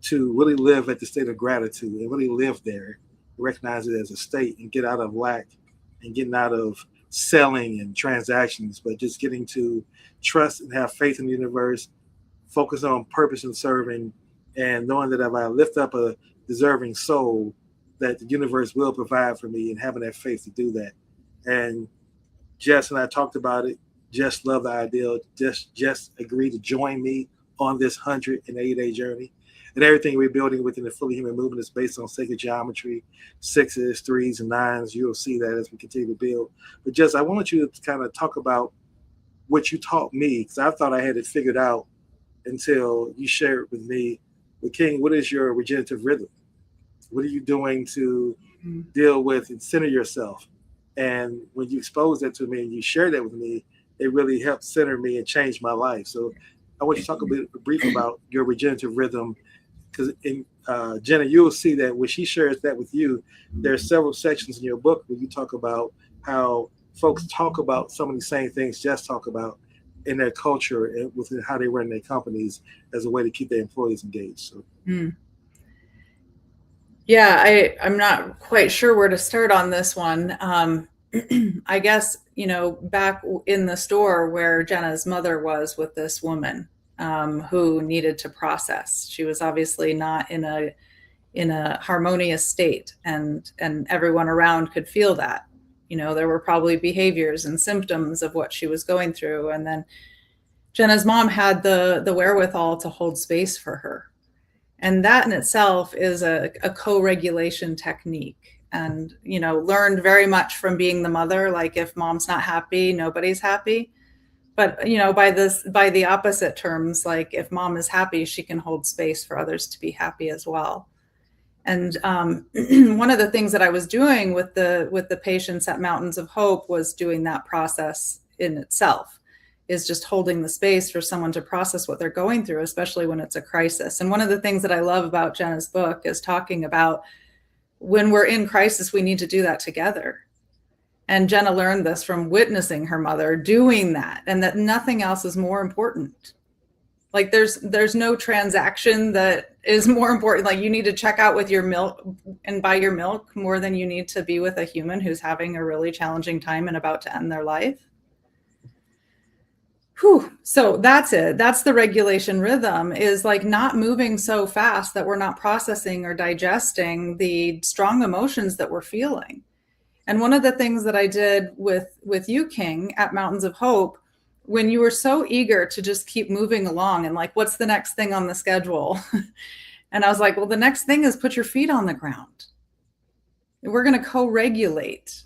to really live at the state of gratitude and really live there, recognize it as a state and get out of lack and getting out of selling and transactions, but just getting to trust and have faith in the universe, focus on purpose and serving, and knowing that if I lift up a deserving soul, that the universe will provide for me, and having that faith to do that. And Jess and I talked about it. Jess loved the idea. Jess agreed to join me on this 180-day journey. And everything we're building within the Fully Human movement is based on sacred geometry, 6s, 3s, and 9s. You'll see that as we continue to build. But Jess, I want you to kind of talk about what you taught me, because I thought I had it figured out until you shared with me. But King, what is your regenerative rhythm? What are you doing to deal with and center yourself? And when you exposed that to me and you shared that with me, it really helped center me and change my life. So I want you to talk a bit brief about your regenerative rhythm, because in Jenna, you'll see that when she shares that with you, there are several sections in your book where you talk about how folks talk about some of the same things Jess talk about in their culture and within how they run their companies as a way to keep their employees engaged. So.
Yeah, I'm not quite sure where to start on this one. I guess, back in the store where Jenna's mother was with this woman who needed to process. She was obviously not in a harmonious state, and everyone around could feel that. There were probably behaviors and symptoms of what she was going through. And then Jenna's mom had the wherewithal to hold space for her. And that in itself is a co-regulation technique, and, learned very much from being the mother. Like, if mom's not happy, nobody's happy. But, by the opposite terms, like, if mom is happy, she can hold space for others to be happy as well. And one of the things that I was doing with the patients at Mountains of Hope was doing that process in itself, is just holding the space for someone to process what they're going through, especially when it's a crisis. And one of the things that I love about Jenna's book is talking about when we're in crisis, we need to do that together. And Jenna learned this from witnessing her mother doing that, and that nothing else is more important. Like, there's no transaction that is more important. Like, you need to check out with your milk and buy your milk more than you need to be with a human who's having a really challenging time and about to end their life. Whew. So that's it. That's the regulation rhythm, is like not moving so fast that we're not processing or digesting the strong emotions that we're feeling. And one of the things that I did with you, King, at Mountains of Hope, when you were so eager to just keep moving along and like, what's the next thing on the schedule? And I was like, well, the next thing is put your feet on the ground. We're going to co-regulate.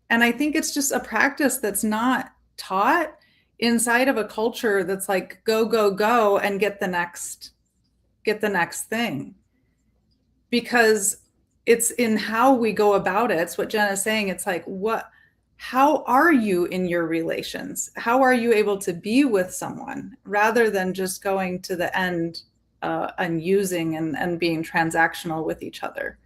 And I think it's just a practice that's not taught inside of a culture that's like, go, go, go, and get the next thing. Because it's in how we go about it. It's what Jenna's saying. It's like, how are you in your relations? How are you able to be with someone rather than just going to the end and using and being transactional with each other?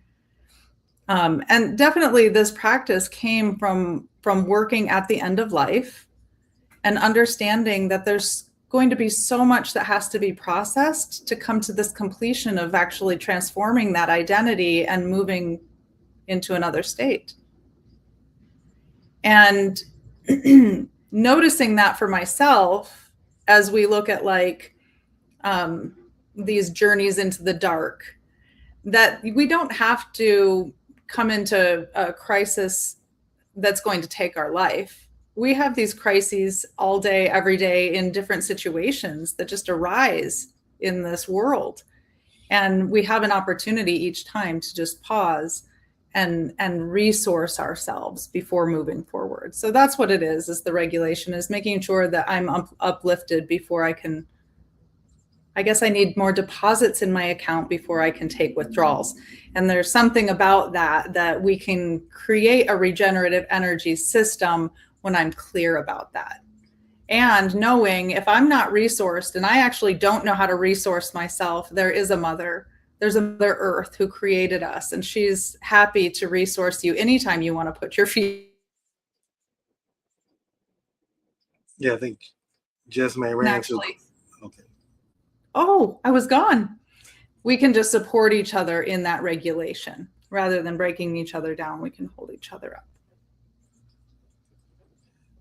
And definitely this practice came from working at the end of life and understanding that there's going to be so much that has to be processed to come to this completion of actually transforming that identity and moving into another state. And noticing that for myself, as we look at like these journeys into the dark, that we don't have to come into a crisis that's going to take our life. We have these crises all day, every day, in different situations that just arise in this world. And we have an opportunity each time to just pause and resource ourselves before moving forward. So that's what it is the regulation, is making sure that I'm uplifted before I can I guess I need more deposits in my account before I can take withdrawals. And there's something about that we can create a regenerative energy system when I'm clear about that. And knowing if I'm not resourced and I actually don't know how to resource myself, there is a mother. There's a Mother Earth who created us, and she's happy to resource you anytime you want to put your feet.
Yeah, I think Jess may ran into.
Actually,
Okay.
oh, I was gone. We can just support each other in that regulation rather than breaking each other down. We can hold each other up.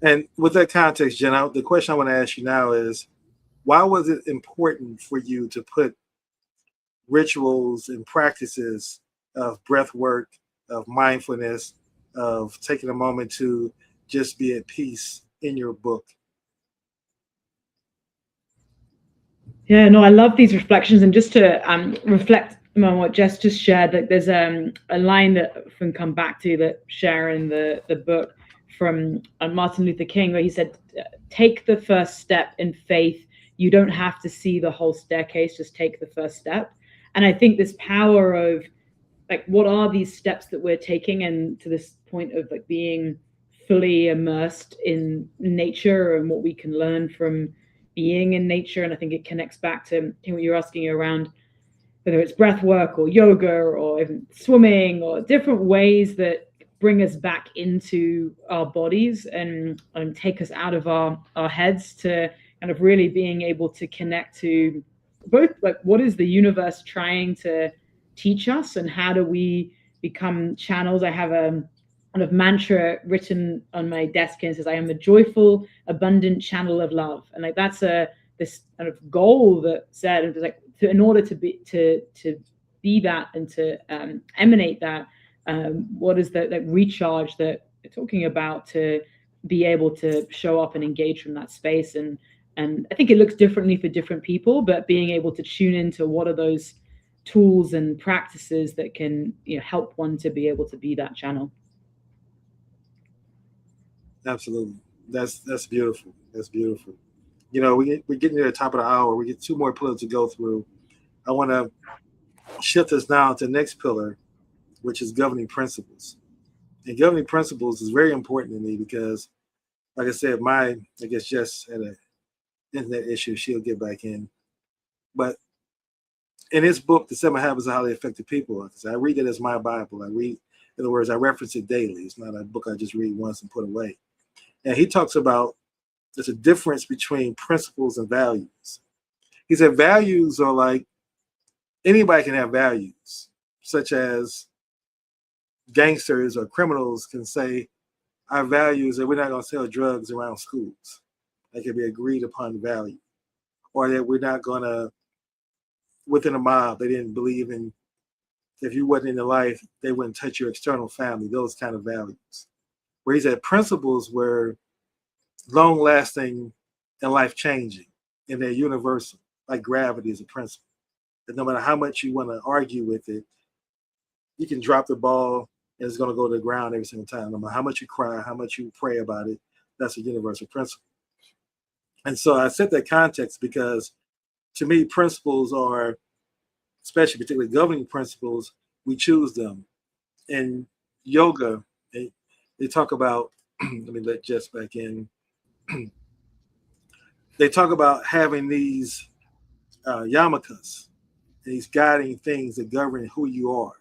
And with that context, Jenna, the question I want to ask you now is, why was it important for you to put rituals and practices of breath work, of mindfulness, of taking a moment to just be at peace in your book?
Yeah, no, I love these reflections. And just to reflect on what Jess just shared, like there's a line that I often come back to that share in the book from Martin Luther King, where he said, take the first step in faith. You don't have to see the whole staircase, just take the first step. And I think this power of like, what are these steps that we're taking, and to this point of like being fully immersed in nature and what we can learn from being in nature. And I think it connects back to what you're asking around, whether it's breath work or yoga or even swimming or different ways that bring us back into our bodies and take us out of our heads, to kind of really being able to connect to both like what is the universe trying to teach us and how do we become channels. I have a kind of mantra written on my desk, and it says, I am a joyful, abundant channel of love. And like that's this kind of goal that said, like, in order to be that and to emanate that, what is that like recharge that we're talking about, to be able to show up and engage from that space. And I think it looks differently for different people, but being able to tune into what are those tools and practices that can, help one to be able to be that channel.
Absolutely. That's beautiful. That's beautiful. We're getting near the top of the hour. We get two more pillars to go through. I want to shift us now to the next pillar, which is governing principles. And governing principles is very important to me because, like I said, I guess Jess had an internet issue. She'll get back in. But in his book, The 7 Habits of Highly Effective People, I read it as my Bible. In other words, I reference it daily. It's not a book I just read once and put away. And he talks about there's a difference between principles and values. He said values are like, anybody can have values, such as gangsters or criminals can say, our values are we're not going to sell drugs around schools. That can be agreed upon value. Or that we're not going to, within a mob, they didn't believe in, if you wasn't in their life, they wouldn't touch your external family, those kind of values. Where he said principles were long-lasting and life-changing, and they're universal, like gravity is a principle. That no matter how much you want to argue with it, you can drop the ball and it's going to go to the ground every single time. No matter how much you cry, how much you pray about it, that's a universal principle. And so I set that context because, to me, principles are, especially particularly governing principles, we choose them. In yoga, they talk about, let me let Jess back in. They talk about having these yarmulkes, these guiding things that govern who you are.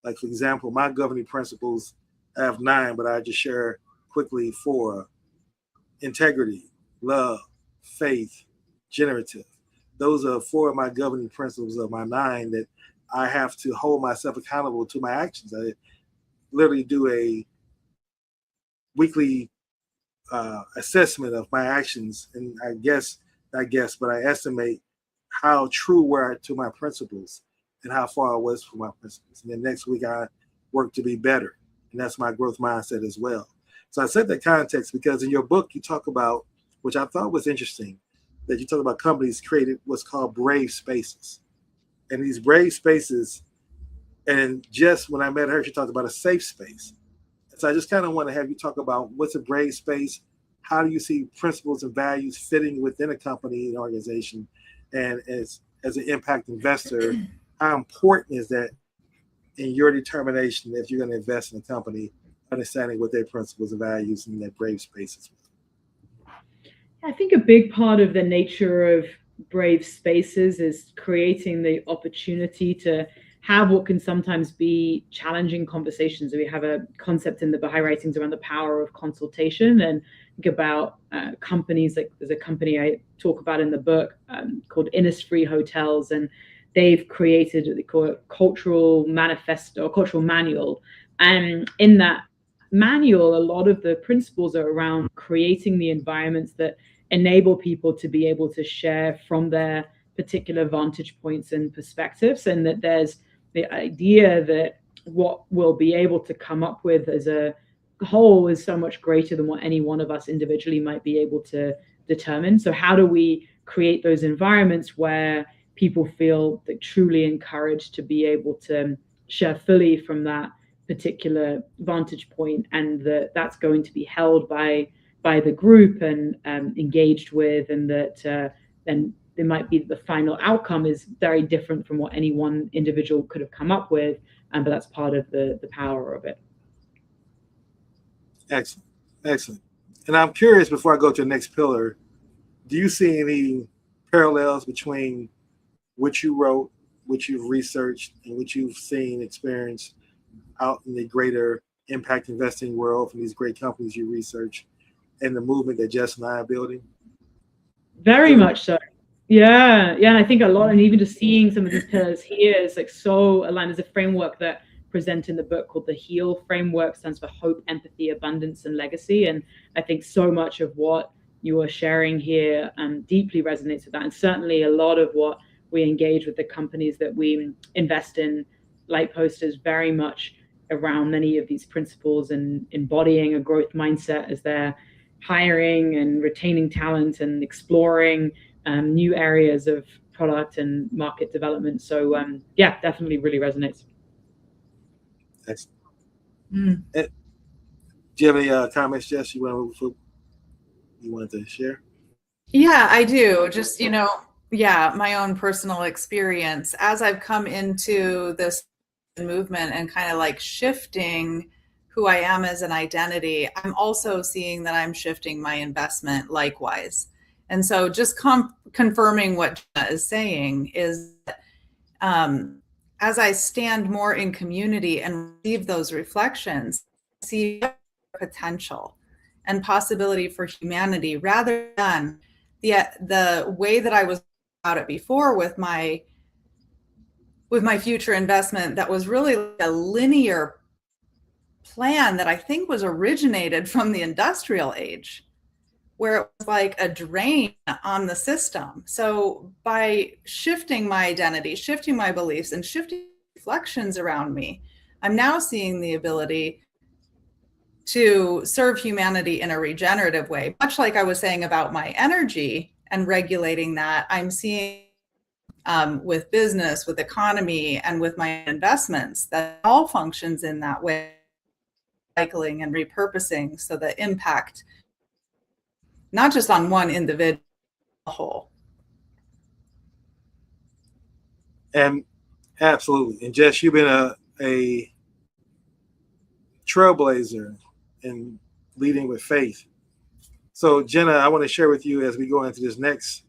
Like, for example, my governing principles, I have 9, but I just share quickly 4. Integrity, love, faith, generative. Those are 4 of my governing principles of my 9 that I have to hold myself accountable to my actions. I literally do a weekly assessment of my actions, and but I estimate how true were I to my principles and how far I was from my principles. And then next week I work to be better, and that's my growth mindset as well. So I set that context because in your book you talk about, which I thought was interesting, that you talk about companies created what's called brave spaces. And these brave spaces, and just when I met her, she talked about a safe space. So I just kind of want to have you talk about what's a brave space, how do you see principles and values fitting within a company and organization, and as an impact investor, how important is that in your determination if you're going to invest in a company, understanding what their principles and values and their brave spaces?
I think a big part of the nature of brave spaces is creating the opportunity to have what can sometimes be challenging conversations. We have a concept in the Baha'i writings around the power of consultation, and think about companies, like there's a company I talk about in the book called Innisfree Hotels, and they've created what they call a cultural manifesto, or cultural manual. And in that manual, a lot of the principles are around creating the environments that enable people to be able to share from their particular vantage points and perspectives, and that there's the idea that what we'll be able to come up with as a whole is so much greater than what any one of us individually might be able to determine. So how do we create those environments where people feel like truly encouraged to be able to share fully from that particular vantage point, and that's going to be held by the group and engaged with, and that then it might be the final outcome is very different from what any one individual could have come up with, but that's part of the power of it.
Excellent, excellent. And I'm curious, before I go to the next pillar, do you see any parallels between what you wrote, what you've researched, and what you've seen, experienced out in the greater impact investing world from these great companies you research, and the movement that Jess and I are building?
Very much so. Yeah. And I think a lot, and even just seeing some of these pillars here is like so aligned. There's a framework that present in the book called the HEAL framework, stands for hope, empathy, abundance, and legacy. And I think so much of what you are sharing here deeply resonates with that. And certainly a lot of what we engage with the companies that we invest in, LightPost, is very much around many of these principles and embodying a growth mindset as they're hiring and retaining talent and exploring new areas of product and market development. So yeah, definitely really resonates.
Excellent. Do you have any comments, Jess, you wanted to share?
Yeah, I do. Just, my own personal experience as I've come into this movement and kind of like shifting who I am as an identity, I'm also seeing that I'm shifting my investment likewise. And so just confirming what Jenna is saying is that as I stand more in community and receive those reflections, I see potential and possibility for humanity, rather than the way that I was about it before with my future investment, that was really a linear plan that I think was originated from the industrial age, where it was like a drain on the system. So by shifting my identity, shifting my beliefs, and shifting reflections around me, I'm now seeing the ability to serve humanity in a regenerative way. Much like I was saying about my energy and regulating that, I'm seeing with business, with economy, and with my investments, that all functions in that way, cycling and repurposing, so the impact, not just on one individual, the whole.
And absolutely. And Jess, you've been a trailblazer in leading with faith. So Jenna, I want to share with you as we go into this next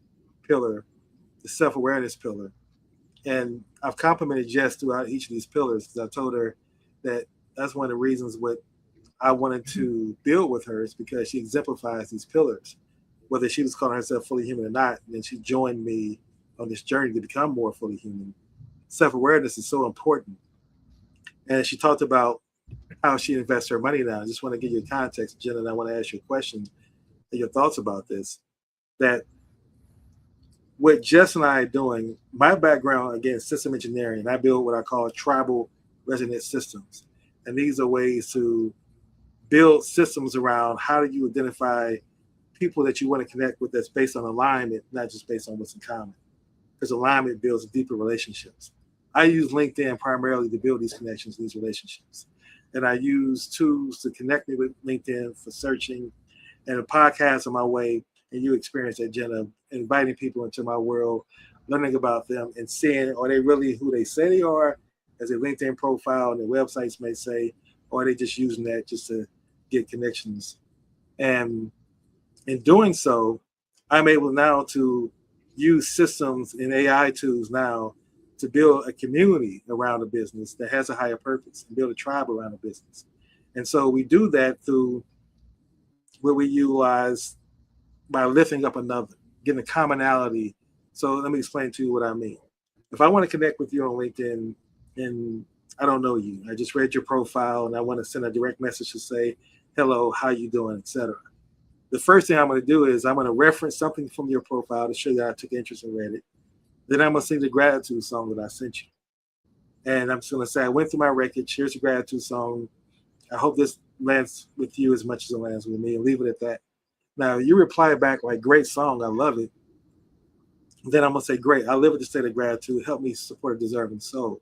pillar, the self-awareness pillar. And I've complimented Jess throughout each of these pillars, because I told her that that's one of the reasons what I wanted to build with her, is because she exemplifies these pillars. Whether she was calling herself fully human or not, and then she joined me on this journey to become more fully human. Self-awareness is so important. And she talked about how she invests her money now. I just want to give you context, Jenna, and I want to ask you a question and your thoughts about this. That what Jess and I are doing, my background, again, system engineering, and I build what I call tribal resonance systems. And these are ways to build systems around how do you identify people that you want to connect with that's based on alignment, not just based on what's in common. Because alignment builds deeper relationships. I use LinkedIn primarily to build these connections, these relationships. And I use tools to connect me with LinkedIn for searching, and a podcast on my way. And you experience that, Jenna, inviting people into my world learning about them and seeing, are they really who they say they are, as a LinkedIn profile and their websites may say, or are they just using that just to get connections? And in doing so, I'm able now to use systems and AI tools now to build a community around a business that has a higher purpose and build a tribe around a business. And so we do that through what we utilize by lifting up another, getting a commonality. So let me explain to you what I mean. If I want to connect with you on LinkedIn and I don't know you, I just read your profile and I want to send a direct message to say, hello, how you doing, etc. The first thing I'm going to do is I'm going to reference something from your profile to show you that I took interest and read it. Then I'm going to sing the gratitude song that I sent you. And I'm just going to say, I went through my wreckage. Here's a gratitude song. I hope this lands with you as much as it lands with me, and leave it at that. Now, you reply back like, great song, I love it. Then I'm going to say, great, I live with the state of gratitude. Help me support a deserving soul.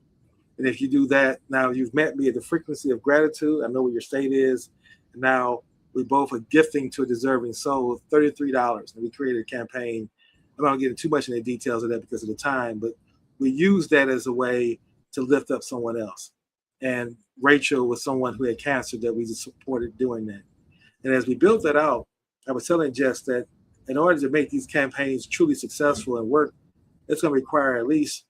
And if you do that, now you've met me at the frequency of gratitude. I know what your state is. And now we both are gifting to a deserving soul $33. And we created a campaign. I'm not getting too much into the details of that because of the time, but we use that as a way to lift up someone else. And Rachel was someone who had cancer that we just supported doing that. And as we built that out, I was telling Jess that in order to make these campaigns truly successful and work, it's going to require at least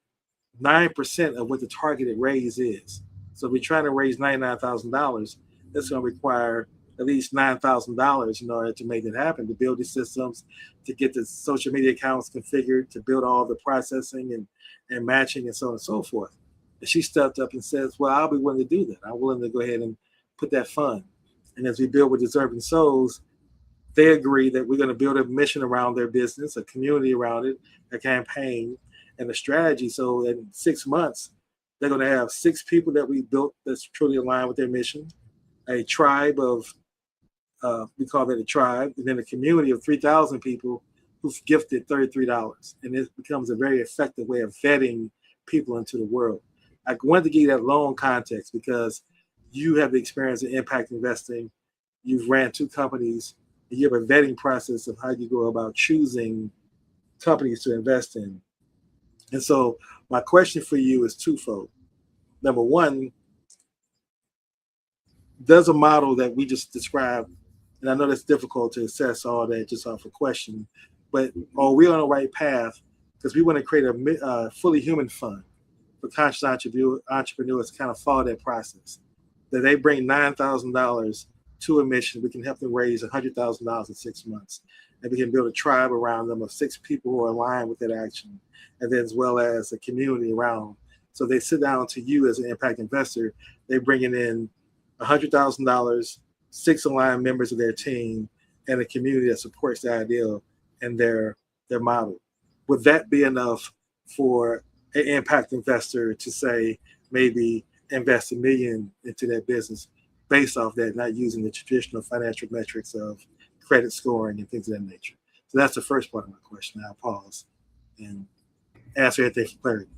9% of what the targeted raise is. So if we're trying to raise $99,000, it's going to require at least $9,000 in order to make it happen, to build these systems, to get the social media accounts configured, to build all the processing and matching and so on and so forth. And she stepped up and says, well, I'll be willing to do that. I'm willing to go ahead and put that fund. And as we build with deserving souls, they agree that we're going to build a mission around their business, a community around it, a campaign, and a strategy. So in 6 months, they're going to have 6 people that we built that's truly aligned with their mission, a tribe of, we call that a tribe, and then a community of 3,000 people who've gifted $33. And it becomes a very effective way of vetting people into the world. I wanted to give you that long context because you have the experience in impact investing. You've ran 2 companies. And you have a vetting process of how you go about choosing companies to invest in. And so my question for you is twofold. Number one, does a model that we just described, and I know that's difficult to assess all that just off a question, but are we on the right path? Because we want to create a fully human fund for conscious entrepreneurs to kind of follow that process. That they bring $9,000 to a mission, we can help them raise $100,000 in 6 months. And we can build a tribe around them of 6 people who are aligned with that action, and then as well as a community around them. So they sit down to you as an impact investor, they're bringing in $100,000, 6 aligned members of their team, and a community that supports the ideal and their model. Would that be enough for an impact investor to say, maybe invest $1 million into that business based off that, not using the traditional financial metrics of credit scoring and things of that nature? So that's the first part of my question. I'll pause and answer anything for clarity.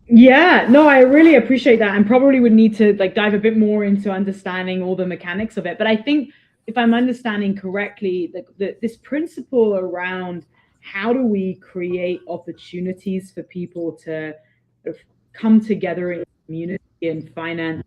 Yeah, no, I really appreciate that, and probably would need to dive a bit more into understanding all the mechanics of it. But I think if I'm understanding correctly, this principle around how do we create opportunities for people to come together in community and finance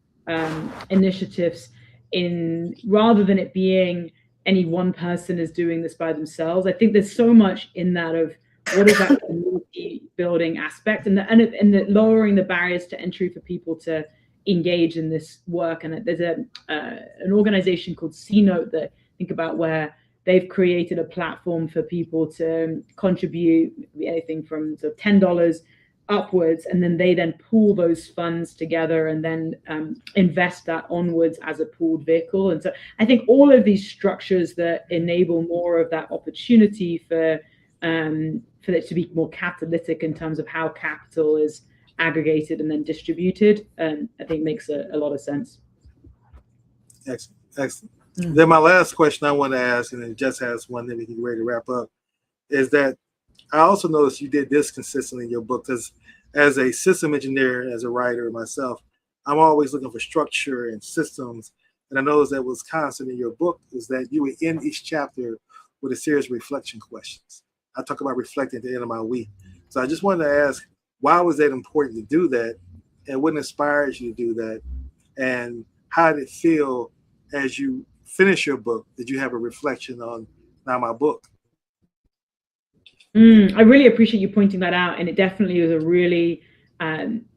initiatives, in rather than it being any one person is doing this by themselves. I think there's so much in that of what is that community building aspect, and the lowering the barriers to entry for people to engage in this work. And there's an organization called C-Note that think about where they've created a platform for people to contribute anything from sort of $10 upwards, and then they pool those funds together and then invest that onwards as a pooled vehicle. And so I think all of these structures that enable more of that opportunity for it to be more catalytic in terms of how capital is aggregated and then distributed, I think makes a lot of sense.
Excellent. Then my last question I want to ask, and then Jess has one, then we can get ready to wrap up, is that I also noticed you did this consistently in your book, because as a system engineer, as a writer myself, I'm always looking for structure and systems. And I noticed that was constant in your book, is that you would end each chapter with a series of reflection questions. I talk about reflecting at the end of my week. So I just wanted to ask, why was that important to do that? And what inspires you to do that? And how did it feel as you finish your book? Did you have a reflection on now my book?
I really appreciate you pointing that out. And it definitely was a really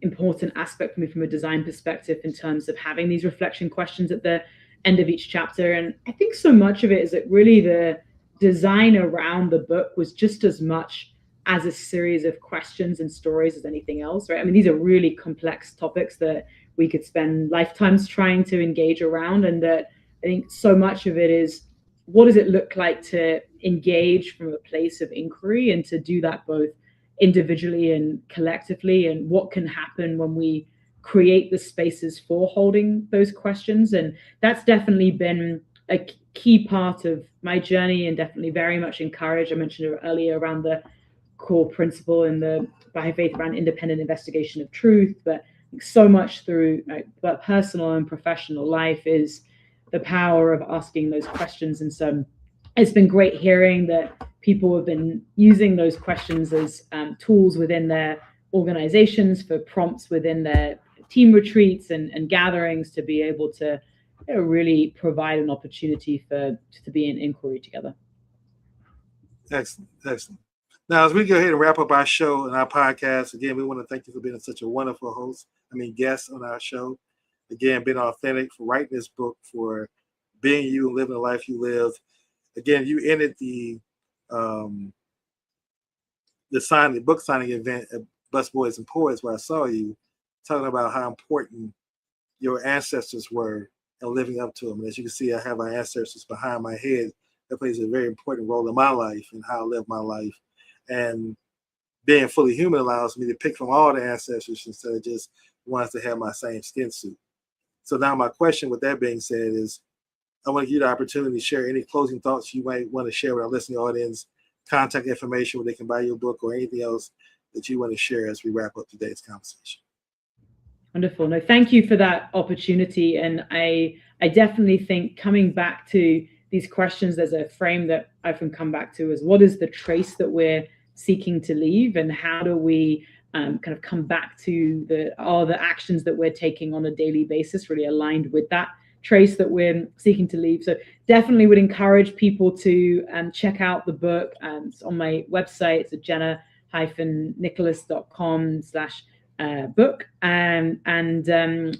important aspect for me from a design perspective in terms of having these reflection questions at the end of each chapter. And I think so much of it is that really the design around the book was just as much as a series of questions and stories as anything else, right? I mean, these are really complex topics that we could spend lifetimes trying to engage around. And that I think so much of it is, what does it look like to engage from a place of inquiry and to do that both individually and collectively, and what can happen when we create the spaces for holding those questions? And that's definitely been a key part of my journey, and definitely very much encouraged. I mentioned earlier around the core principle in the Baha'i faith around independent investigation of truth, but so much through personal and professional life is the power of asking those questions. And so it's been great hearing that people have been using those questions as tools within their organizations, for prompts within their team retreats and gatherings, to be able to really provide an opportunity to be in inquiry together.
Excellent, excellent. Now, as we go ahead and wrap up our show and our podcast, again, we want to thank you for being such a wonderful guest on our show. Again, being authentic, for writing this book, for being you and living the life you live. Again, you ended the book signing event at Busboys and Poets, where I saw you talking about how important your ancestors were and living up to them. And as you can see, I have my ancestors behind my head. That plays a very important role in my life and how I live my life. And being fully human allows me to pick from all the ancestors instead of just ones that have my same skin suit. So now my question, with that being said, is I want to give you the opportunity to share any closing thoughts you might want to share with our listening audience, contact information where they can buy your book, or anything else that you want to share as we wrap up today's conversation.
Wonderful. No, thank you for that opportunity. And I definitely think, coming back to these questions, there's a frame that I often come back to, is what is the trace that we're seeking to leave, and how do we kind of come back to the actions that we're taking on a daily basis really aligned with that trace that we're seeking to leave. So definitely would encourage people to check out the book. It's on my website. It's at jenna-nicholas.com/book.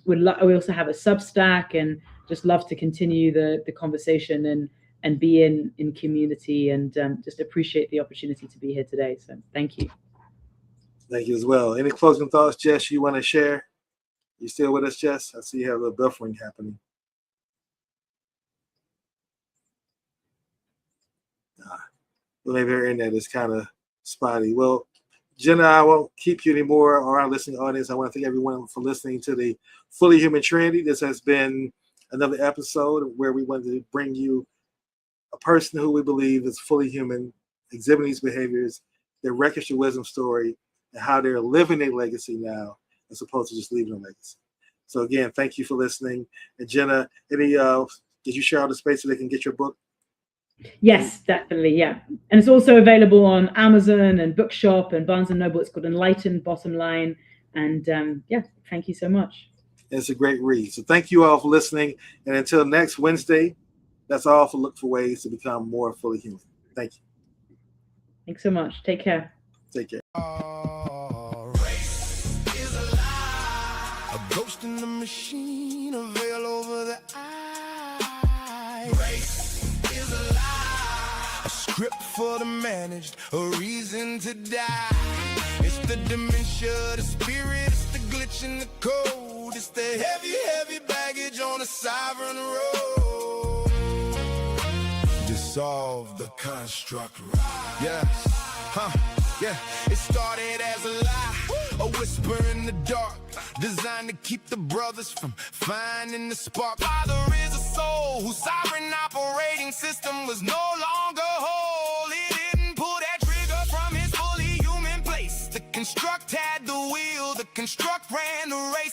We also have a Substack, and just love to continue the conversation and be in community, and just appreciate the opportunity to be here today. So thank you.
Thank you as well. Any closing thoughts, Jess, you want to share? You still with us, Jess? I see you have a little buffering happening. Well, maybe her internet is kind of spotty. Well, Jenna, I won't keep you anymore, or our listening audience. I want to thank everyone for listening to the Fully Human Trinity. This has been another episode where we wanted to bring you a person who we believe is fully human, exhibiting these behaviors, their wreckage to wisdom story, and how they're living their legacy now, as opposed to just leaving a legacy. So again, thank you for listening. And Jenna, did you share all the space so they can get your book?
Yes, definitely. Yeah. And it's also available on Amazon and Bookshop and Barnes & Noble. It's called Enlightened Bottom Line. And thank you so much.
It's a great read. So thank you all for listening. And until next Wednesday, that's all for Look for Ways to Become More Fully Human. Thank you.
Thanks so much. Take care.
Take care.
Race is a lie, a ghost in the machine, a veil over the eye. Race is a lie, a script for the managed, a reason to die. It's the dementia, the spirit, it's the glitch in the code, it's the heavy, heavy baggage on a sovereign road. Dissolve the construct, yes, yeah, it started as a lie, a whisper in the dark, designed to keep the brothers from finding the spark. Father is a soul whose sovereign operating system was no longer whole. It didn't pull that trigger from his fully human place. The construct had the wheel, the construct ran the race.